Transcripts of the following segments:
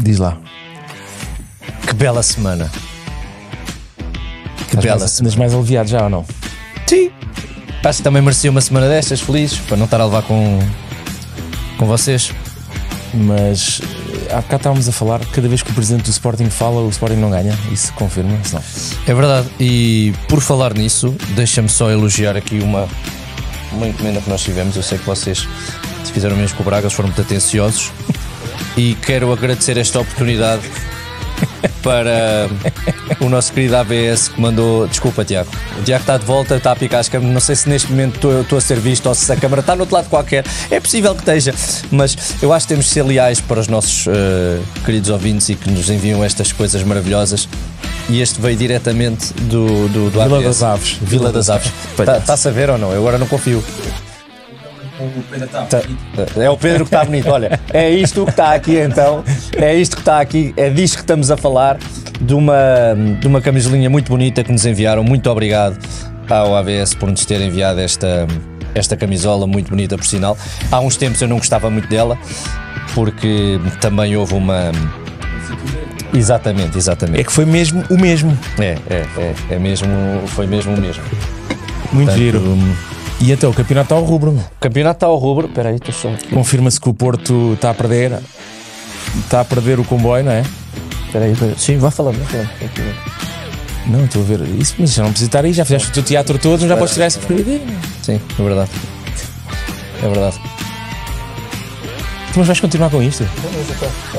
Diz lá. Que bela semana. Que bela semana. Andas mais aliviado já ou não? Sim. Acho que também merecia uma semana destas, felizes, para não estar a levar com vocês. Mas há bocado estávamos a falar, cada vez que o presidente do Sporting fala, o Sporting não ganha. Isso confirma? Não. É verdade. E por falar nisso, deixa-me só elogiar aqui uma encomenda que nós tivemos. Eu sei que vocês, se fizeram o mesmo com o Braga, foram muito atenciosos. E quero agradecer esta oportunidade para o nosso querido ABS que mandou. Desculpa, Tiago. O Tiago está de volta, está a picar as câmeras. Não sei se neste momento estou a ser visto ou se a câmara está no outro lado qualquer. É possível que esteja, mas eu acho que temos de ser leais para os nossos queridos ouvintes e que nos enviam estas coisas maravilhosas. E este veio diretamente do Vila ABS. das Aves. Vila das Aves. Está-se a ver ou não? Eu agora não confio. É o Pedro que está bonito, olha, é isto que está aqui então, é isto que está aqui, é disto que estamos a falar, de uma camisolinha muito bonita que nos enviaram. Muito obrigado ao ABS por nos ter enviado esta camisola muito bonita, por sinal. Há uns tempos eu não gostava muito dela, porque também houve uma... Exatamente. É que foi mesmo o mesmo. É mesmo, foi mesmo o mesmo. Muito Portanto, giro. E então, o campeonato está ao rubro. O campeonato está ao rubro. Espera aí, estou só... Confirma-se que o Porto está a perder o comboio, não é? Espera aí. Sim, vai falando. Não, estou a ver isso, mas já não precisa estar aí, já fizeste o teu teatro todo, já podes tirar essa fotografia. Sim, é verdade. É verdade. Mas vais continuar com isto?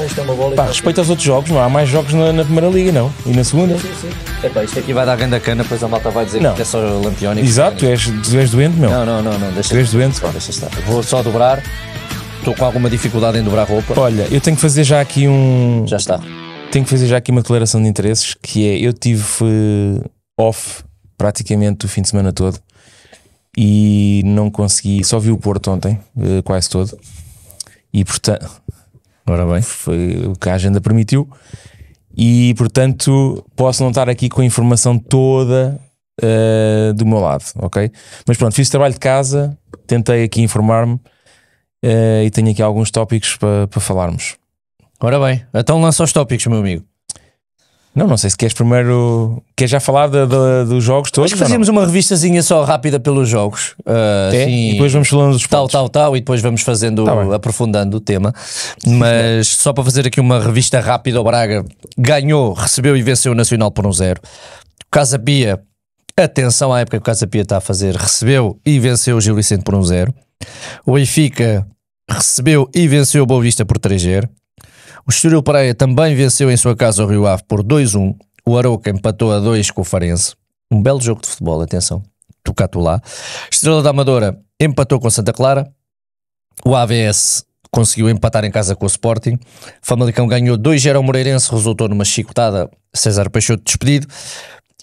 Isto é uma bola. Pá, respeita aos outros jogos, não há mais jogos na primeira liga, não? E na segunda? Sim. Epá, isto aqui vai dar grande cana, depois a malta vai dizer não. Que é só lampiónico. Exato, tu és doente, meu. Não, deixa. Tu és doente. Deixa estar. Vou só dobrar. Estou com alguma dificuldade em dobrar roupa. Olha, eu tenho que fazer já aqui Já está. Tenho que fazer já aqui uma declaração de interesses, que é, eu tive off praticamente o fim de semana todo e não consegui, só vi o Porto ontem, quase todo, e portanto, ora bem, foi o que a agenda permitiu, e portanto posso não estar aqui com a informação toda do meu lado, ok? Mas pronto, fiz o trabalho de casa, tentei aqui informar-me e tenho aqui alguns tópicos para falarmos. Ora bem, então lança os tópicos, meu amigo. Não sei se queres primeiro... Queres já falar dos jogos todos? Acho que fazemos uma revistazinha só rápida pelos jogos. Assim, e depois vamos falando dos pontos. Tal, e depois vamos fazendo, aprofundando o tema. Mas só para fazer aqui uma revista rápida, o Braga ganhou, recebeu e venceu o Nacional por 1-0. O Casa Pia, atenção à época que o Casa Pia está a fazer, recebeu e venceu o Gil Vicente por 1-0. O Benfica recebeu e venceu o Boa Vista por 3-0. O Estoril Praia também venceu em sua casa o Rio Ave por 2-1. O Arouca empatou a 2 com o Farense. Um belo jogo de futebol, atenção. Tocato lá. Estrela da Amadora empatou com Santa Clara. O AVS conseguiu empatar em casa com o Sporting. Famalicão ganhou 2-0 ao Moreirense, resultou numa chicotada. César Peixoto despedido.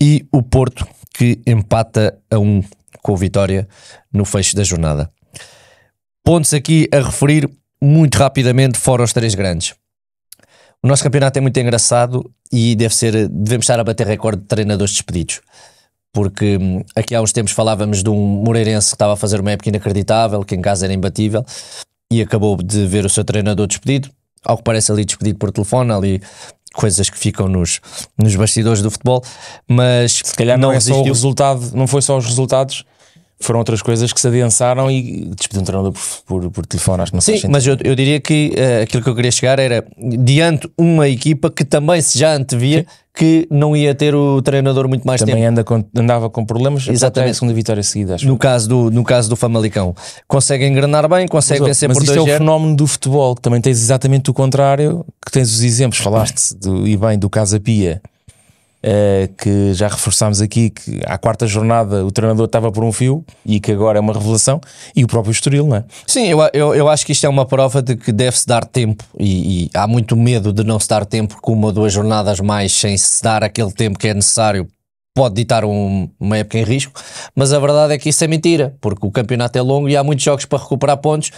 E o Porto, que empata a 1 com o Vitória no fecho da jornada. Pontos aqui a referir muito rapidamente, fora os 3 grandes. O nosso campeonato é muito engraçado e devemos estar a bater recorde de treinadores despedidos, porque aqui há uns tempos falávamos de um Moreirense que estava a fazer uma época inacreditável, que em casa era imbatível, e acabou de ver o seu treinador despedido, ao que parece ali despedido por telefone, ali coisas que ficam nos bastidores do futebol, mas se calhar não é só o resultado, não foi só os resultados, foram outras coisas que se adensaram e despediram um treinador por telefone, acho que não faz sentido. Mas eu diria que aquilo que eu queria chegar era diante uma equipa que também se já antevia que não ia ter o treinador muito mais também tempo. Andava com problemas, exatamente, a segunda vitória seguida, acho. No caso do Famalicão, consegue engrenar bem, consegue vencer por 2-0. Mas isto é o fenómeno do futebol, que também tens exatamente o contrário, que tens os exemplos, falaste e bem do Casa Pia, que já reforçámos aqui, que à quarta jornada o treinador estava por um fio e que agora é uma revelação, e o próprio Estoril, não é? Sim, eu acho que isto é uma prova de que deve-se dar tempo e há muito medo de não se dar tempo, com 1 ou 2 jornadas mais sem se dar aquele tempo que é necessário pode ditar uma época em risco, mas a verdade é que isso é mentira, porque o campeonato é longo e há muitos jogos para recuperar pontos.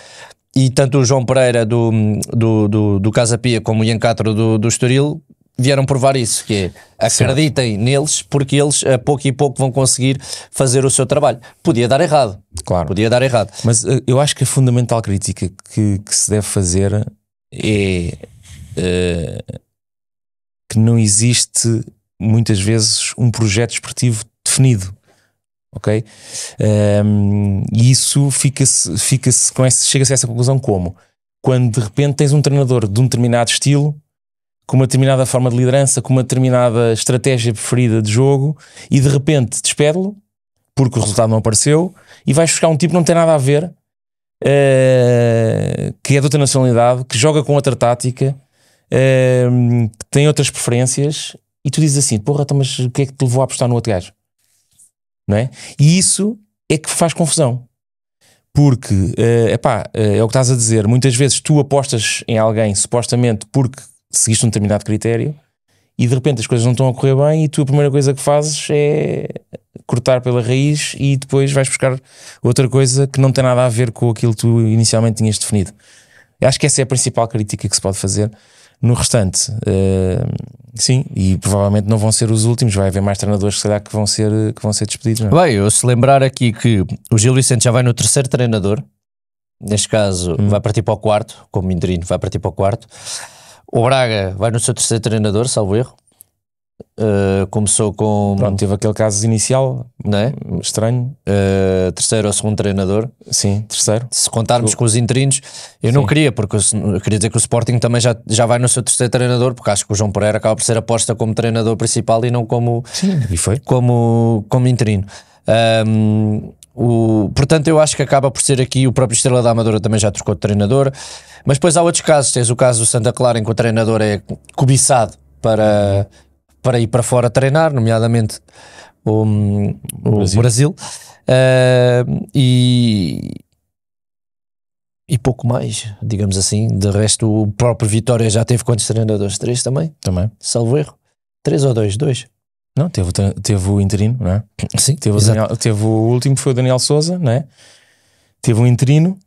e tanto o João Pereira do Casa Pia como o Ian Castro do Estoril vieram provar isso, que é, acreditem neles, porque eles a pouco e pouco vão conseguir fazer o seu trabalho. Podia dar errado, claro. Podia dar errado. Mas eu acho que a fundamental crítica que se deve fazer é que não existe muitas vezes um projeto esportivo definido, ok? E isso fica-se com chega-se a essa conclusão como? Quando de repente tens um treinador de um determinado estilo, com uma determinada forma de liderança, com uma determinada estratégia preferida de jogo, e de repente despede-lo porque o resultado não apareceu, e vais buscar um tipo que não tem nada a ver, que é de outra nacionalidade, que joga com outra tática, que tem outras preferências, e tu dizes assim, porra, então, mas o que é que te levou a apostar no outro gajo? Não é? E isso é que faz confusão, porque é o que estás a dizer, muitas vezes tu apostas em alguém supostamente porque seguiste um determinado critério, e de repente as coisas não estão a correr bem, e tu a primeira coisa que fazes é cortar pela raiz, e depois vais buscar outra coisa que não tem nada a ver com aquilo que tu inicialmente tinhas definido. Eu acho que essa é a principal crítica que se pode fazer. No restante, sim, e provavelmente não vão ser os últimos, vai haver mais treinadores se calhar que vão ser despedidos, não é? Bem, eu se lembrar aqui que o Gil Vicente já vai no terceiro treinador, neste caso vai partir para o quarto, como interino vai partir para o quarto. O Braga vai no seu terceiro treinador, salvo erro. Começou com... Pronto, teve aquele caso inicial, não é? Estranho. Terceiro ou segundo treinador. Sim, terceiro. Se contarmos com os interinos, eu não queria, porque eu queria dizer que o Sporting também já vai no seu terceiro treinador, porque acho que o João Pereira acaba por ser aposta como treinador principal e não como, e foi. como interino. Portanto, eu acho que acaba por ser aqui, o próprio Estrela da Amadora também já trocou de treinador, mas depois há outros casos. Tens o caso do Santa Clara, em que o treinador é cobiçado para ir para fora treinar, nomeadamente o Brasil. E pouco mais, digamos assim. De resto, o próprio Vitória já teve quantos treinadores? 3 também? Também. Salvo erro. 3 ou 2? 2. Não, teve o interino, não é? Sim, teve o último, foi o Daniel Sousa, não é? Teve um interino.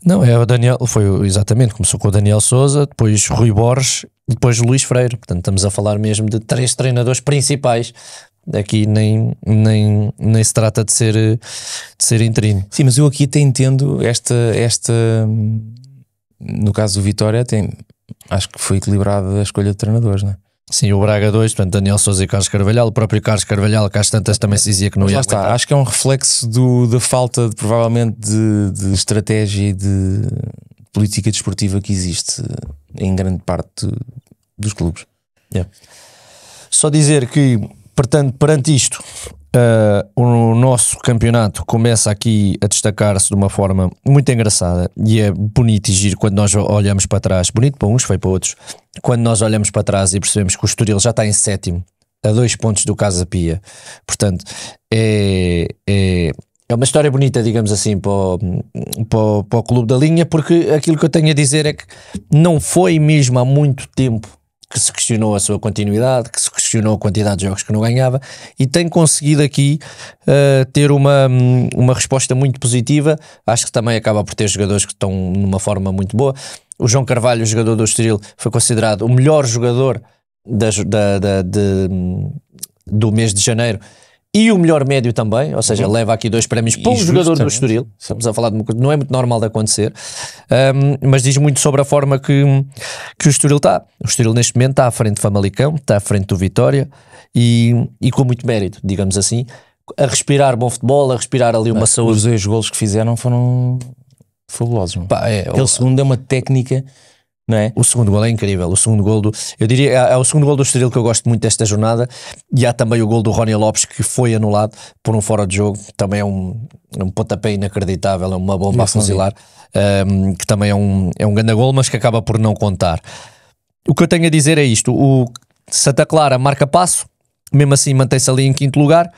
Não, é o Daniel, exatamente, começou com o Daniel Sousa, depois Rui Borges e depois Luís Freire. Portanto, estamos a falar mesmo de 3 treinadores principais. Aqui nem se trata de ser interino. Sim, mas eu aqui até entendo esta no caso do Vitória, acho que foi equilibrada a escolha de treinadores, não é? Sim, o Braga 2, portanto, Daniel Sousa e Carlos Carvalhal. O próprio Carlos Carvalhal, que às tantas também se dizia que não ia aguentar. Acho que é um reflexo da falta provavelmente de estratégia e de política desportiva que existe em grande parte dos clubes. Só dizer que, portanto, perante isto, o nosso campeonato começa aqui a destacar-se de uma forma muito engraçada, e é bonito e giro quando nós olhamos para trás. Bonito para uns, feio para outros. Quando nós olhamos para trás e percebemos que o Estoril já está em 7º, a 2 pontos do Casa Pia. Portanto, é uma história bonita, digamos assim, para o Clube da Linha, porque aquilo que eu tenho a dizer é que não foi mesmo há muito tempo que se questionou a sua continuidade, que se questionou a quantidade de jogos que não ganhava, e tem conseguido aqui ter uma resposta muito positiva. Acho que também acaba por ter jogadores que estão numa forma muito boa. O João Carvalho, o jogador do Estoril, foi considerado o melhor jogador do mês de janeiro, e o melhor médio também, ou seja, leva aqui 2 prémios para um jogador do Estoril. Estamos a falar de uma coisa que não é muito normal de acontecer, mas diz muito sobre a forma que o Estoril está. O Estoril neste momento está à frente do Famalicão, está à frente do Vitória, e com muito mérito, digamos assim, a respirar bom futebol, a respirar ali uma saúde. Os 2 golos que fizeram foram fabulosos. Aquele segundo é uma técnica, não é? O segundo gol é incrível. O segundo gol eu diria, é o segundo gol do Estoril que eu gosto muito desta jornada, e há também o gol do Rony Lopes, que foi anulado por um fora de jogo. Também é um pontapé inacreditável, é uma bomba a fuzilar, que também é um grande gol, mas que acaba por não contar. O que eu tenho a dizer é isto: o Santa Clara marca passo, mesmo assim mantém-se ali em 5º lugar,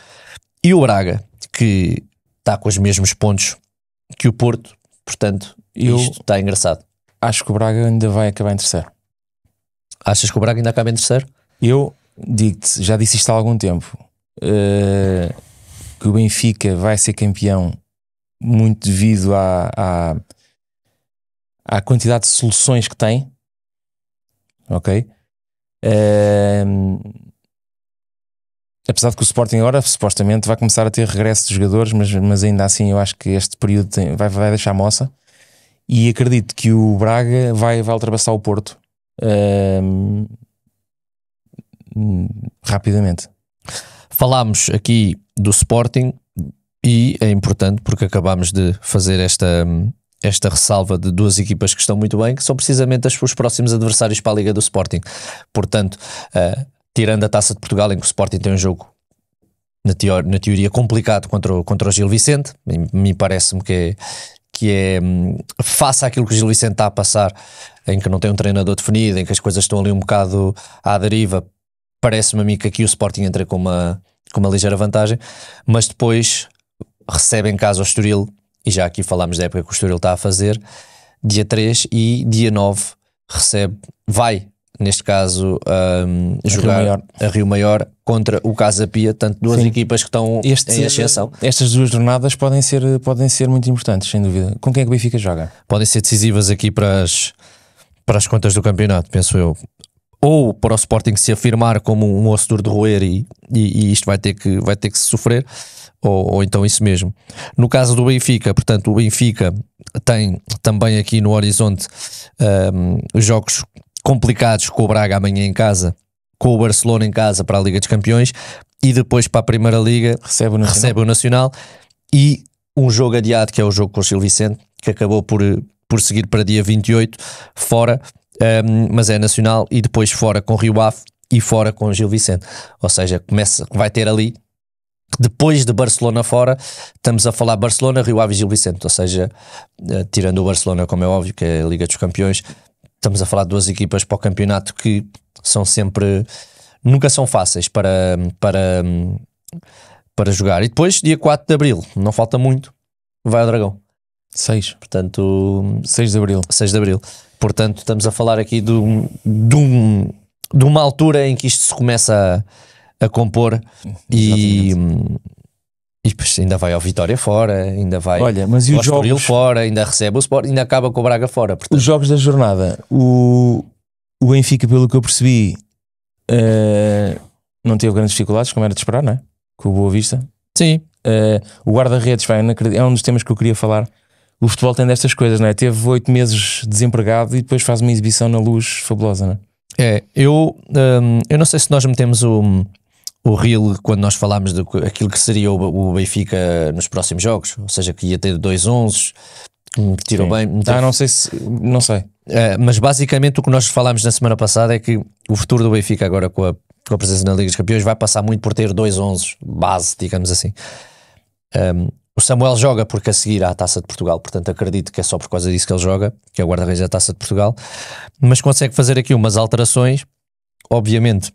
e o Braga, que está com os mesmos pontos que o Porto. Portanto, isto está engraçado. Acho que o Braga ainda vai acabar em terceiro. Achas que o Braga ainda acaba em terceiro? Eu digo-te, já disse isto há algum tempo, que o Benfica vai ser campeão muito devido à quantidade de soluções que tem, ok? Apesar de que o Sporting agora supostamente vai começar a ter regresso de jogadores, mas ainda assim eu acho que este período vai deixar moça, e acredito que o Braga vai ultrapassar o Porto rapidamente. Falámos aqui do Sporting e é importante porque acabámos de fazer esta ressalva de duas equipas que estão muito bem, que são precisamente os próximos adversários para a Liga do Sporting. Portanto, tirando a Taça de Portugal, em que o Sporting tem um jogo na teoria complicado contra o Gil Vicente, me parece-me que é face àquilo que o Gil Vicente está a passar, em que não tem um treinador definido, em que as coisas estão ali um bocado à deriva, parece-me a mim que aqui o Sporting entra com uma ligeira vantagem, mas depois recebe em casa o Estoril, e já aqui falámos da época que o Estoril está a fazer, dia 3 e dia 9 vai neste caso jogar a Rio Maior contra o Casa Pia, tanto duas equipas que estão em ascensão. Estas duas jornadas podem ser muito importantes, sem dúvida. Com quem é que o Benfica joga? Podem ser decisivas aqui para as contas do campeonato, penso eu. Ou para o Sporting se afirmar como um osso duro de roer e isto vai ter que se sofrer, ou então isso mesmo. No caso do Benfica, portanto, o Benfica tem também aqui no horizonte jogos complicados com o Braga amanhã em casa, com o Barcelona em casa para a Liga dos Campeões, e depois para a Primeira Liga recebe o Nacional, e um jogo adiado que é o jogo com o Gil Vicente, que acabou por seguir para dia 28 fora, mas é Nacional, e depois fora com Rio Ave e fora com o Gil Vicente, ou seja, vai ter ali, depois de Barcelona fora, estamos a falar Barcelona, Rio Ave e Gil Vicente, ou seja, tirando o Barcelona, como é óbvio, que é a Liga dos Campeões, estamos a falar de duas equipas para o campeonato que são sempre, nunca são fáceis para jogar. E depois, dia 4 de Abril, não falta muito, vai ao Dragão. 6 de Abril. 6 de Abril. Portanto, estamos a falar aqui de uma altura em que isto se começa a compor. E depois ainda vai ao Vitória fora, ainda vai ao Estoril fora, ainda recebe o Sport, ainda acaba com o Braga fora. Portanto, os jogos da jornada, o Benfica, pelo que eu percebi, não teve grandes dificuldades, como era de esperar, não é? Com o Boa Vista. Sim. O guarda-redes é um dos temas que eu queria falar. O futebol tem destas coisas, não é? Teve 8 meses desempregado e depois faz uma exibição na Luz fabulosa, não é? Eu não sei se nós metemos o reel quando nós falámos de aquilo que seria o Benfica nos próximos jogos, ou seja, que ia ter 2-11, que tirou bem. Não sei. Mas basicamente o que nós falámos na semana passada é que o futuro do Benfica agora com a presença na Liga dos Campeões vai passar muito por ter 2-11 base, digamos assim. O Samuel joga porque a seguir à Taça de Portugal, portanto acredito que é só por causa disso que ele joga, que é o guarda-redes da Taça de Portugal, mas consegue fazer aqui umas alterações, obviamente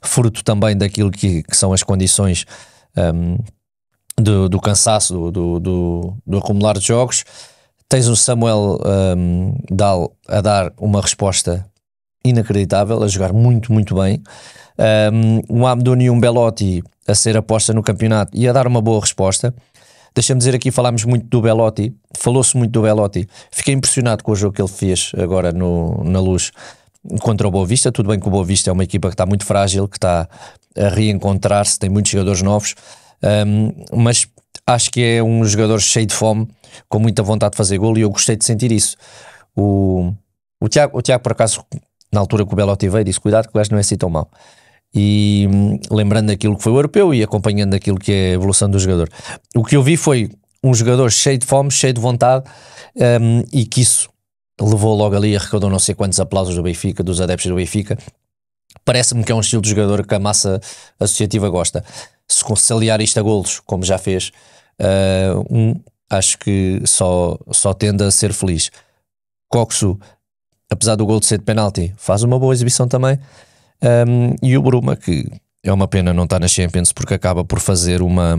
fruto também daquilo que são as condições do cansaço, do acumular de jogos. Tens o Samuel Dal a dar uma resposta inacreditável, a jogar muito, muito bem. Um Amdouni e um Belotti a ser aposta no campeonato e a dar uma boa resposta. Deixa-me dizer aqui, falámos muito do Belotti, falou-se muito do Belotti. Fiquei impressionado com o jogo que ele fez agora na Luz contra o Boa Vista. Tudo bem que o Boa Vista é uma equipa que está muito frágil, que está a reencontrar-se, tem muitos jogadores novos, mas acho que é um jogador cheio de fome, com muita vontade de fazer golo, e eu gostei de sentir isso. O Tiago, por acaso, na altura que o Belotti veio, disse: cuidado que o gajo não é assim tão mau. E lembrando daquilo que foi o europeu e acompanhando aquilo que é a evolução do jogador, o que eu vi foi um jogador cheio de fome, cheio de vontade, e que isso levou logo ali, arrecadou não sei quantos aplausos do Benfica, dos adeptos do Benfica. Parece-me que é um estilo de jogador que a massa associativa gosta. Se aliar isto a golos, como já fez, acho que só tende a ser feliz. Coxu, apesar do gol de ser de penalti, faz uma boa exibição também. E o Bruma, que é uma pena não estar na Champions, porque acaba por fazer uma...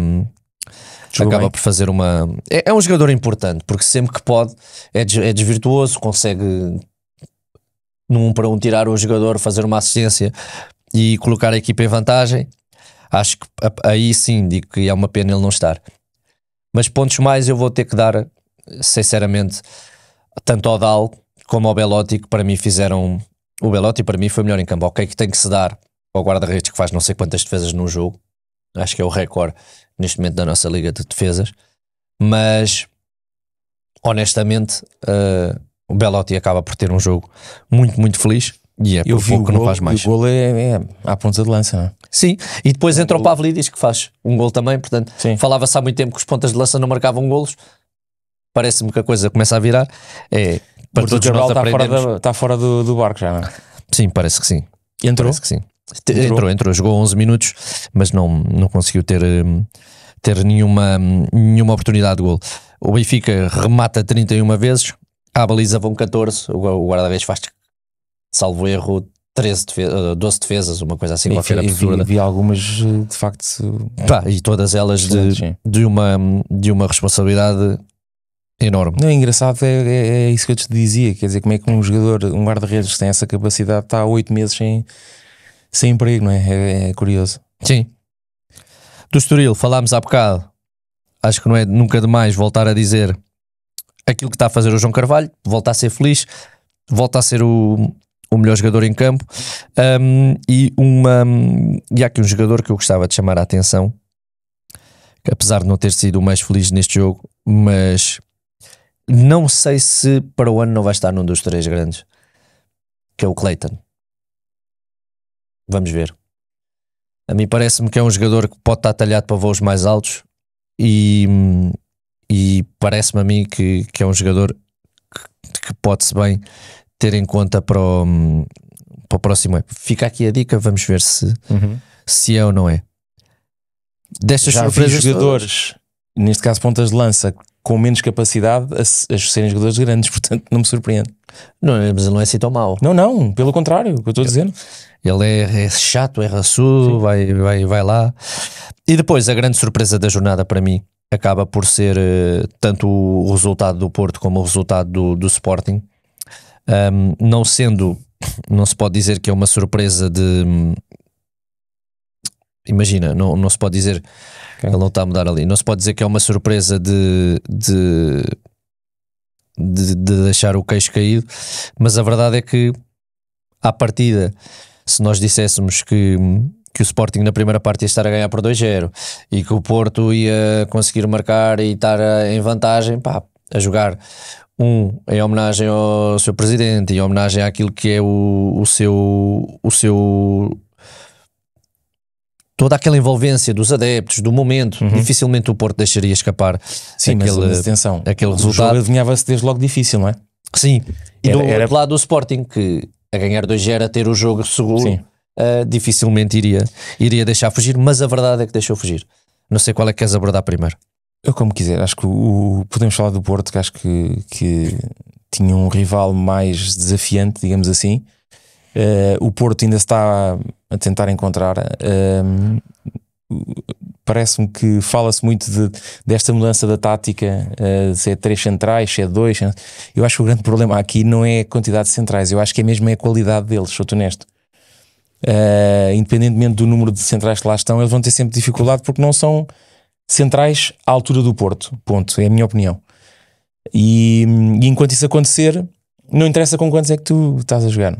É um jogador importante, porque sempre que pode é desvirtuoso, consegue num 1 para 1 tirar o jogador, fazer uma assistência e colocar a equipa em vantagem. Acho que aí sim digo que é uma pena ele não estar. Mas pontos mais eu vou ter que dar, sinceramente, tanto ao Dal, como o Belotti, que para mim fizeram... O Belotti para mim foi melhor em campo. Ok, que tem que se dar ao guarda-redes que faz não sei quantas defesas num jogo. Acho que é o recorde neste momento da nossa liga de defesas. Mas, honestamente, o Belotti acaba por ter um jogo muito, muito feliz. E é por pouco que não faz mais. O golo é à ponta de lança, não é? Sim, e depois entra o Pavlidis que faz um gol também. Portanto, falava-se há muito tempo que os pontas de lança não marcavam golos. Parece-me que a coisa começa a virar. Para todos nós aprendemos. Está fora do barco já, não é? Sim, parece que sim. Entrou? Parece que sim. Entrou, jogou 11 minutos, mas não conseguiu ter nenhuma oportunidade de gol. O Benfica remata 31 vezes, à baliza vão 14, o guarda-redes faz, salvo erro, 12 defesas, uma coisa assim, qualquer absurda. Vi algumas, de facto... E todas elas de uma responsabilidade enorme. Não, engraçado é isso que eu te dizia, quer dizer, como é que um guarda-redes que tem essa capacidade está há 8 meses sem emprego, não é? É curioso. Sim. Do Estoril, falámos há bocado, acho que não é nunca demais voltar a dizer aquilo que está a fazer o João Carvalho, volta a ser feliz, volta a ser o melhor jogador em campo, e há aqui um jogador que eu gostava de chamar a atenção, que apesar de não ter sido o mais feliz neste jogo, mas não sei se para o ano não vai estar num dos 3 grandes, que é o Clayton. Vamos ver. A mim parece-me que é um jogador que pode estar talhado para voos mais altos e parece-me a mim que é um jogador que pode-se bem ter em conta para o próximo ano. Fica aqui a dica, vamos ver se é ou não é. Destas surpresas, jogadores, neste caso pontas de lança, com menos capacidade a serem jogadores grandes, portanto não me surpreende. Não, mas ele não é assim tão mau. Não, pelo contrário, o que eu estou a dizer. Ele é chato, é raçudo, vai lá. E depois a grande surpresa da jornada para mim acaba por ser tanto o resultado do Porto como o resultado do Sporting. Não se pode dizer que é uma surpresa de... Imagina, não se pode dizer... Ele não está a mudar ali. Não se pode dizer que é uma surpresa de deixar o queixo caído, mas a verdade é que à partida, se nós disséssemos que o Sporting na primeira parte ia estar a ganhar por 2-0 e que o Porto ia conseguir marcar e estar em vantagem, a jogar em homenagem ao seu presidente e em homenagem àquilo que é o seu toda aquela envolvência dos adeptos, do momento, dificilmente o Porto deixaria escapar aquele resultado. O jogo adivinhava-se desde logo difícil, não é? Sim, e do outro lado do Sporting, que a ganhar 2-0, a ter o jogo seguro, dificilmente iria deixar fugir, mas a verdade é que deixou fugir. Não sei qual é que queres abordar primeiro. Eu como quiser, acho que podemos falar do Porto, que acho que tinha um rival mais desafiante, digamos assim. O Porto ainda está a tentar encontrar. Parece-me que fala-se muito desta mudança da tática, se é 3 centrais, se é 2. Eu acho que o grande problema aqui não é a quantidade de centrais, eu acho que é mesmo a qualidade deles, sou-te honesto. Independentemente do número de centrais que lá estão, eles vão ter sempre dificuldade porque não são centrais à altura do Porto, ponto, é a minha opinião. E enquanto isso acontecer, não interessa com quantos é que tu estás a jogar.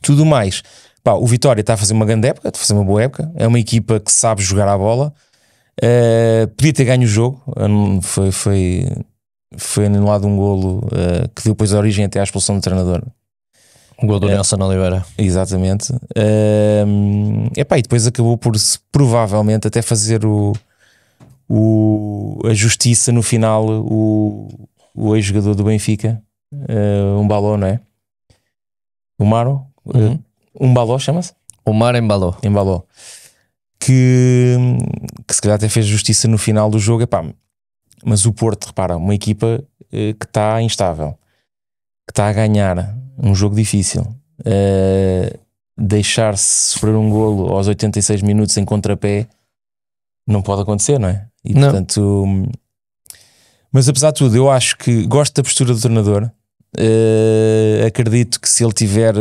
Tudo mais, o Vitória está a fazer uma grande época, está a fazer uma boa época, é uma equipa que sabe jogar à bola, podia ter ganho o jogo, foi anulado um golo que deu depois a origem até à expulsão do treinador. O golo do Nelson Oliveira. Exatamente. E depois acabou por provavelmente até fazer a justiça no final, o ex-jogador do Benfica, Umbaló, não é? O Maro? Umbaló chama-se? O Mar Embaló. Que se calhar até fez justiça no final do jogo. Mas o Porto, repara, uma equipa que está instável, que está a ganhar um jogo difícil, deixar-se sofrer um golo aos 86 minutos em contrapé não pode acontecer, não é? E não. Portanto, mas apesar de tudo, eu acho que gosto da postura do treinador. Acredito que se ele tiver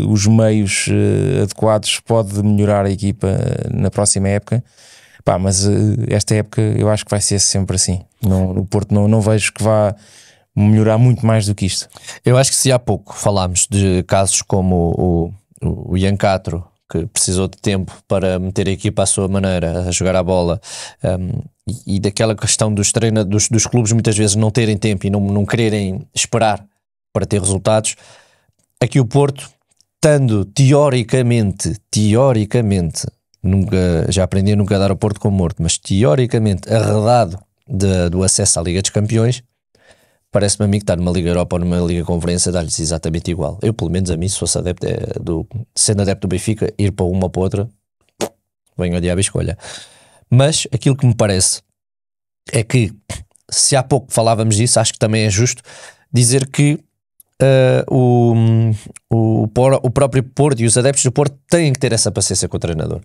os meios adequados pode melhorar a equipa na próxima época. Mas esta época eu acho que vai ser sempre assim. O Porto não vejo que vá melhorar muito mais do que isto. Eu acho que se há pouco falámos de casos como o Ian Castro, que precisou de tempo para meter a equipa à sua maneira, a jogar a bola, e daquela questão dos clubes muitas vezes não terem tempo e não quererem esperar para ter resultados, aqui o Porto, estando teoricamente, já aprendi a nunca dar o Porto como morto, mas teoricamente arredado do acesso à Liga dos Campeões, parece-me a mim que estar numa Liga Europa ou numa Liga Conferência dá-lhes exatamente igual. Eu, pelo menos a mim, se fosse adepto sendo adepto do Benfica, ir para uma ou para outra, venho ao diabo e escolha. Mas aquilo que me parece é que, se há pouco falávamos disso, acho que também é justo dizer que o próprio Porto e os adeptos do Porto têm que ter essa paciência com o treinador.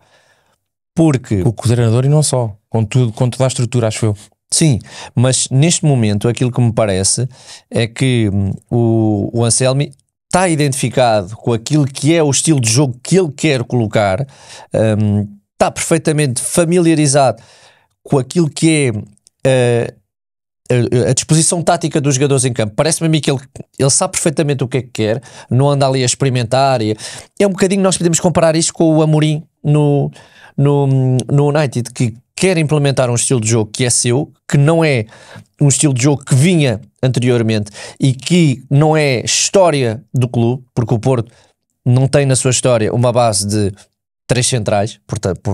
Porque... Com o treinador e não só, com toda a estrutura, acho eu. Sim, mas neste momento aquilo que me parece é que o Anselmi está identificado com aquilo que é o estilo de jogo que ele quer colocar, está perfeitamente familiarizado com aquilo que é a disposição tática dos jogadores em campo. Parece-me a mim que ele sabe perfeitamente o que é que quer, não anda ali a experimentar. É um bocadinho, nós podemos comparar isto com o Amorim no United, que quer implementar um estilo de jogo que é seu, que não é um estilo de jogo que vinha anteriormente e que não é história do clube, porque o Porto não tem na sua história uma base de 3 centrais,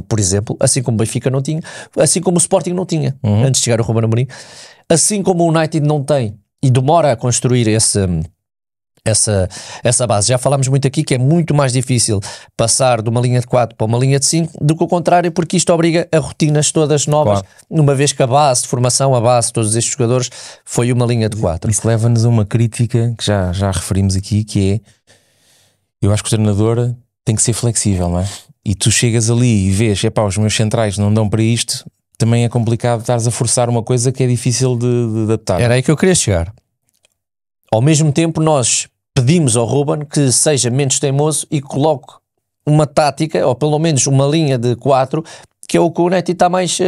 por exemplo, assim como o Benfica não tinha, assim como o Sporting não tinha, antes de chegar o Ruben Amorim, assim como o United não tem e demora a construir essa base. Já falámos muito aqui que é muito mais difícil passar de uma linha de 4 para uma linha de 5 do que o contrário, porque isto obriga a rotinas todas novas, claro. Uma vez que a base de formação, a base de todos estes jogadores foi uma linha de 4. Isso leva-nos a uma crítica que já referimos aqui, que é, eu acho que o treinador tem que ser flexível, não é? E tu chegas ali e vês, os meus centrais não dão para isto, também é complicado estares a forçar uma coisa que é difícil de adaptar. Era aí que eu queria chegar. Ao mesmo tempo nós pedimos ao Ruben que seja menos teimoso e coloque uma tática, ou pelo menos uma linha de 4, que é o que o United está mais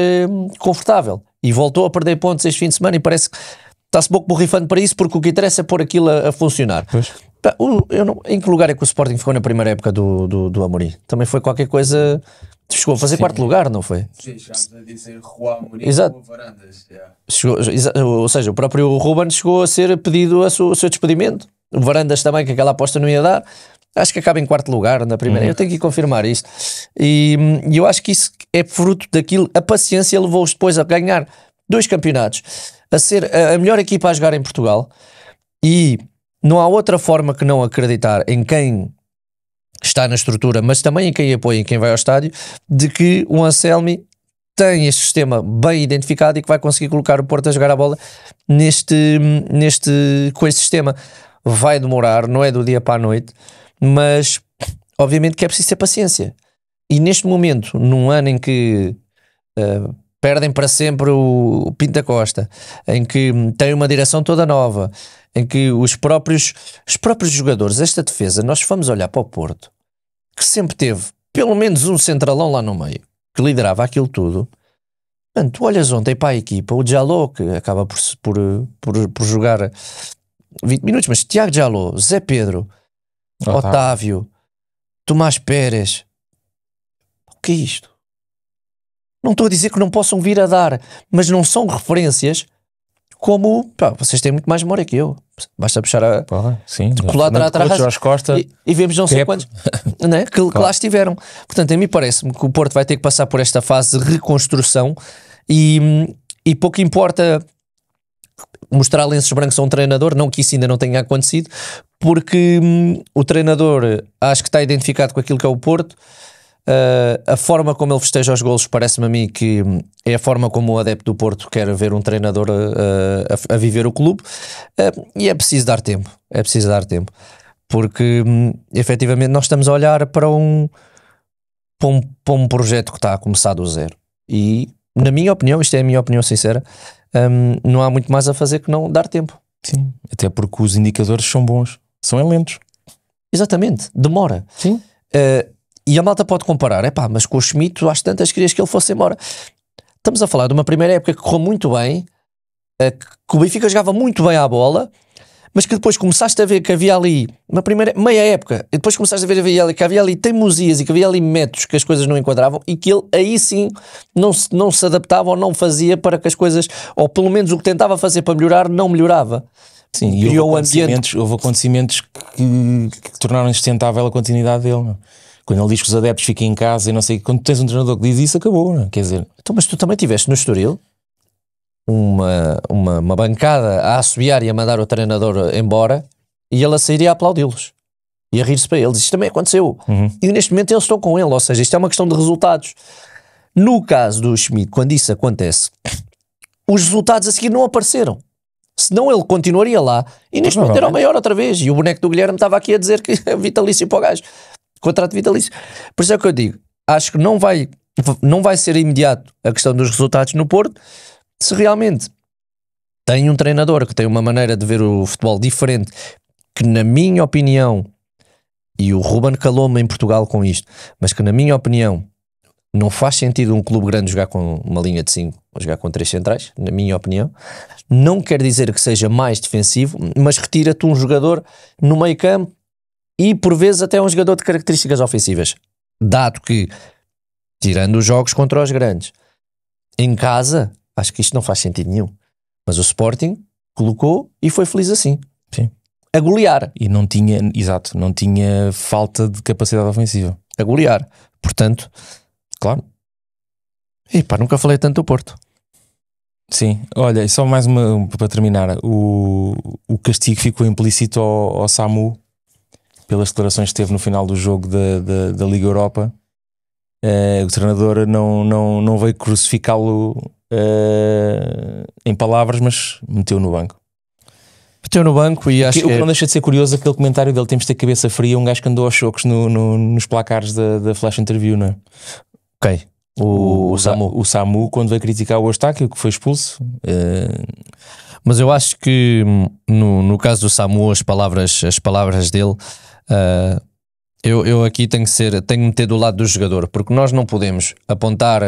confortável. E voltou a perder pontos este fim de semana e parece que está-se pouco borrifando para isso, porque o que interessa é pôr aquilo a funcionar. Pois. Em que lugar é que o Sporting ficou na primeira época do Amorim? Também foi qualquer coisa... Chegou a fazer quarto lugar, não foi? Sim, chegámos a dizer Juan Amorim com Varandas. Ou seja, o próprio Ruben chegou a ser pedido o seu despedimento. O Varandas também, que aquela aposta não ia dar. Acho que acaba em quarto lugar na primeira. Eu tenho que confirmar isto. E eu acho que isso é fruto daquilo. A paciência levou-os depois a ganhar 2 campeonatos, a ser a melhor equipa a jogar em Portugal. E não há outra forma que não acreditar em quem está na estrutura, mas também em quem apoia, em quem vai ao estádio, de que o Anselmi tem este sistema bem identificado e que vai conseguir colocar o Porto a jogar a bola com este sistema. Vai demorar, não é do dia para a noite, mas obviamente que é preciso ter paciência. E neste momento, num ano em que perdem para sempre o Pinto da Costa, em que tem uma direção toda nova, em que os próprios jogadores, esta defesa, nós fomos olhar para o Porto, que sempre teve pelo menos um centralão lá no meio, que liderava aquilo tudo. Mano, tu olhas ontem para a equipa, o Jaló, que acaba por jogar 20 minutos, mas Tiago Jaló, Zé Pedro, Otávio, Tomás Pérez, o que é isto? Não estou a dizer que não possam vir a dar, mas não são referências como, vocês têm muito mais memória que eu. Basta puxar colar atrás e vemos não sei quantos né, que lá estiveram. Portanto, a mim parece-me que o Porto vai ter que passar por esta fase de reconstrução e pouco importa mostrar lenços brancos a um treinador, não que isso ainda não tenha acontecido, porque o treinador acho que está identificado com aquilo que é o Porto. A forma como ele festeja os golos parece-me a mim que é a forma como o adepto do Porto quer ver um treinador a viver o clube, e é preciso dar tempo, porque efetivamente nós estamos a olhar para um projeto que está a começar do zero e, na minha opinião, isto é a minha opinião sincera, não há muito mais a fazer que não dar tempo. Sim, até porque os indicadores são bons, são lentos. Exatamente, demora. Sim. E a malta pode comparar, mas com o Schmidt às tantas querias que ele fosse embora. Estamos a falar de uma primeira época que correu muito bem, que o Benfica jogava muito bem à bola, mas que depois começaste a ver que havia ali, na primeira meia época, e depois começaste a ver que havia ali teimosias e que havia ali métodos que as coisas não enquadravam e que ele aí sim não se adaptava ou não fazia para que as coisas, ou pelo menos o que tentava fazer para melhorar, não melhorava. Sim, e houve acontecimentos que tornaram insustentável a continuidade dele. Não? Quando ele diz que os adeptos fiquem em casa e não sei, quando tens um treinador que diz isso, acabou, não? Quer dizer... Então, mas tu também tiveste no Estoril uma bancada a assobiar e a mandar o treinador embora e ele a sair e a aplaudi-los e a rir-se para eles. Isto também aconteceu. E neste momento eles estão com ele, ou seja, isto é uma questão de resultados. No caso do Schmidt, quando isso acontece, os resultados a seguir não apareceram. Senão ele continuaria lá e neste momento era o maior outra vez. E o boneco do Guilherme estava aqui a dizer que é vitalício para o gajo. Contrato vitalício. Por isso é que eu digo, acho que não vai ser imediato a questão dos resultados no Porto. Se realmente tem um treinador que tem uma maneira de ver o futebol diferente, que na minha opinião, e o Ruben calou-me em Portugal com isto, mas que na minha opinião não faz sentido um clube grande jogar com uma linha de 5 ou jogar com 3 centrais, na minha opinião. Não quer dizer que seja mais defensivo, mas retira-te um jogador no meio campo e por vezes até um jogador de características ofensivas. Dado que, tirando os jogos contra os grandes, em casa, acho que isto não faz sentido nenhum. Mas o Sporting colocou e foi feliz assim. Sim. A golear. E não tinha, exato, não tinha falta de capacidade ofensiva. A golear. Portanto, claro. E pá, nunca falei tanto do Porto. Sim, olha, e só mais uma para terminar. O castigo ficou implícito ao Samu pelas declarações que teve no final do jogo da Liga Europa. O treinador não veio crucificá-lo em palavras, mas meteu no banco. Meteu no banco e acho que... O que não deixa de ser curioso aquele comentário dele, temos de ter cabeça fria, um gajo que andou aos chocos nos placares da Flash Interview, não é? Ok. O Samu. O Samu, quando veio criticar o Eustáquio, que foi expulso. Mas eu acho que no caso do Samu, as palavras dele, eu aqui tenho que meter do lado do jogador, porque nós não podemos apontar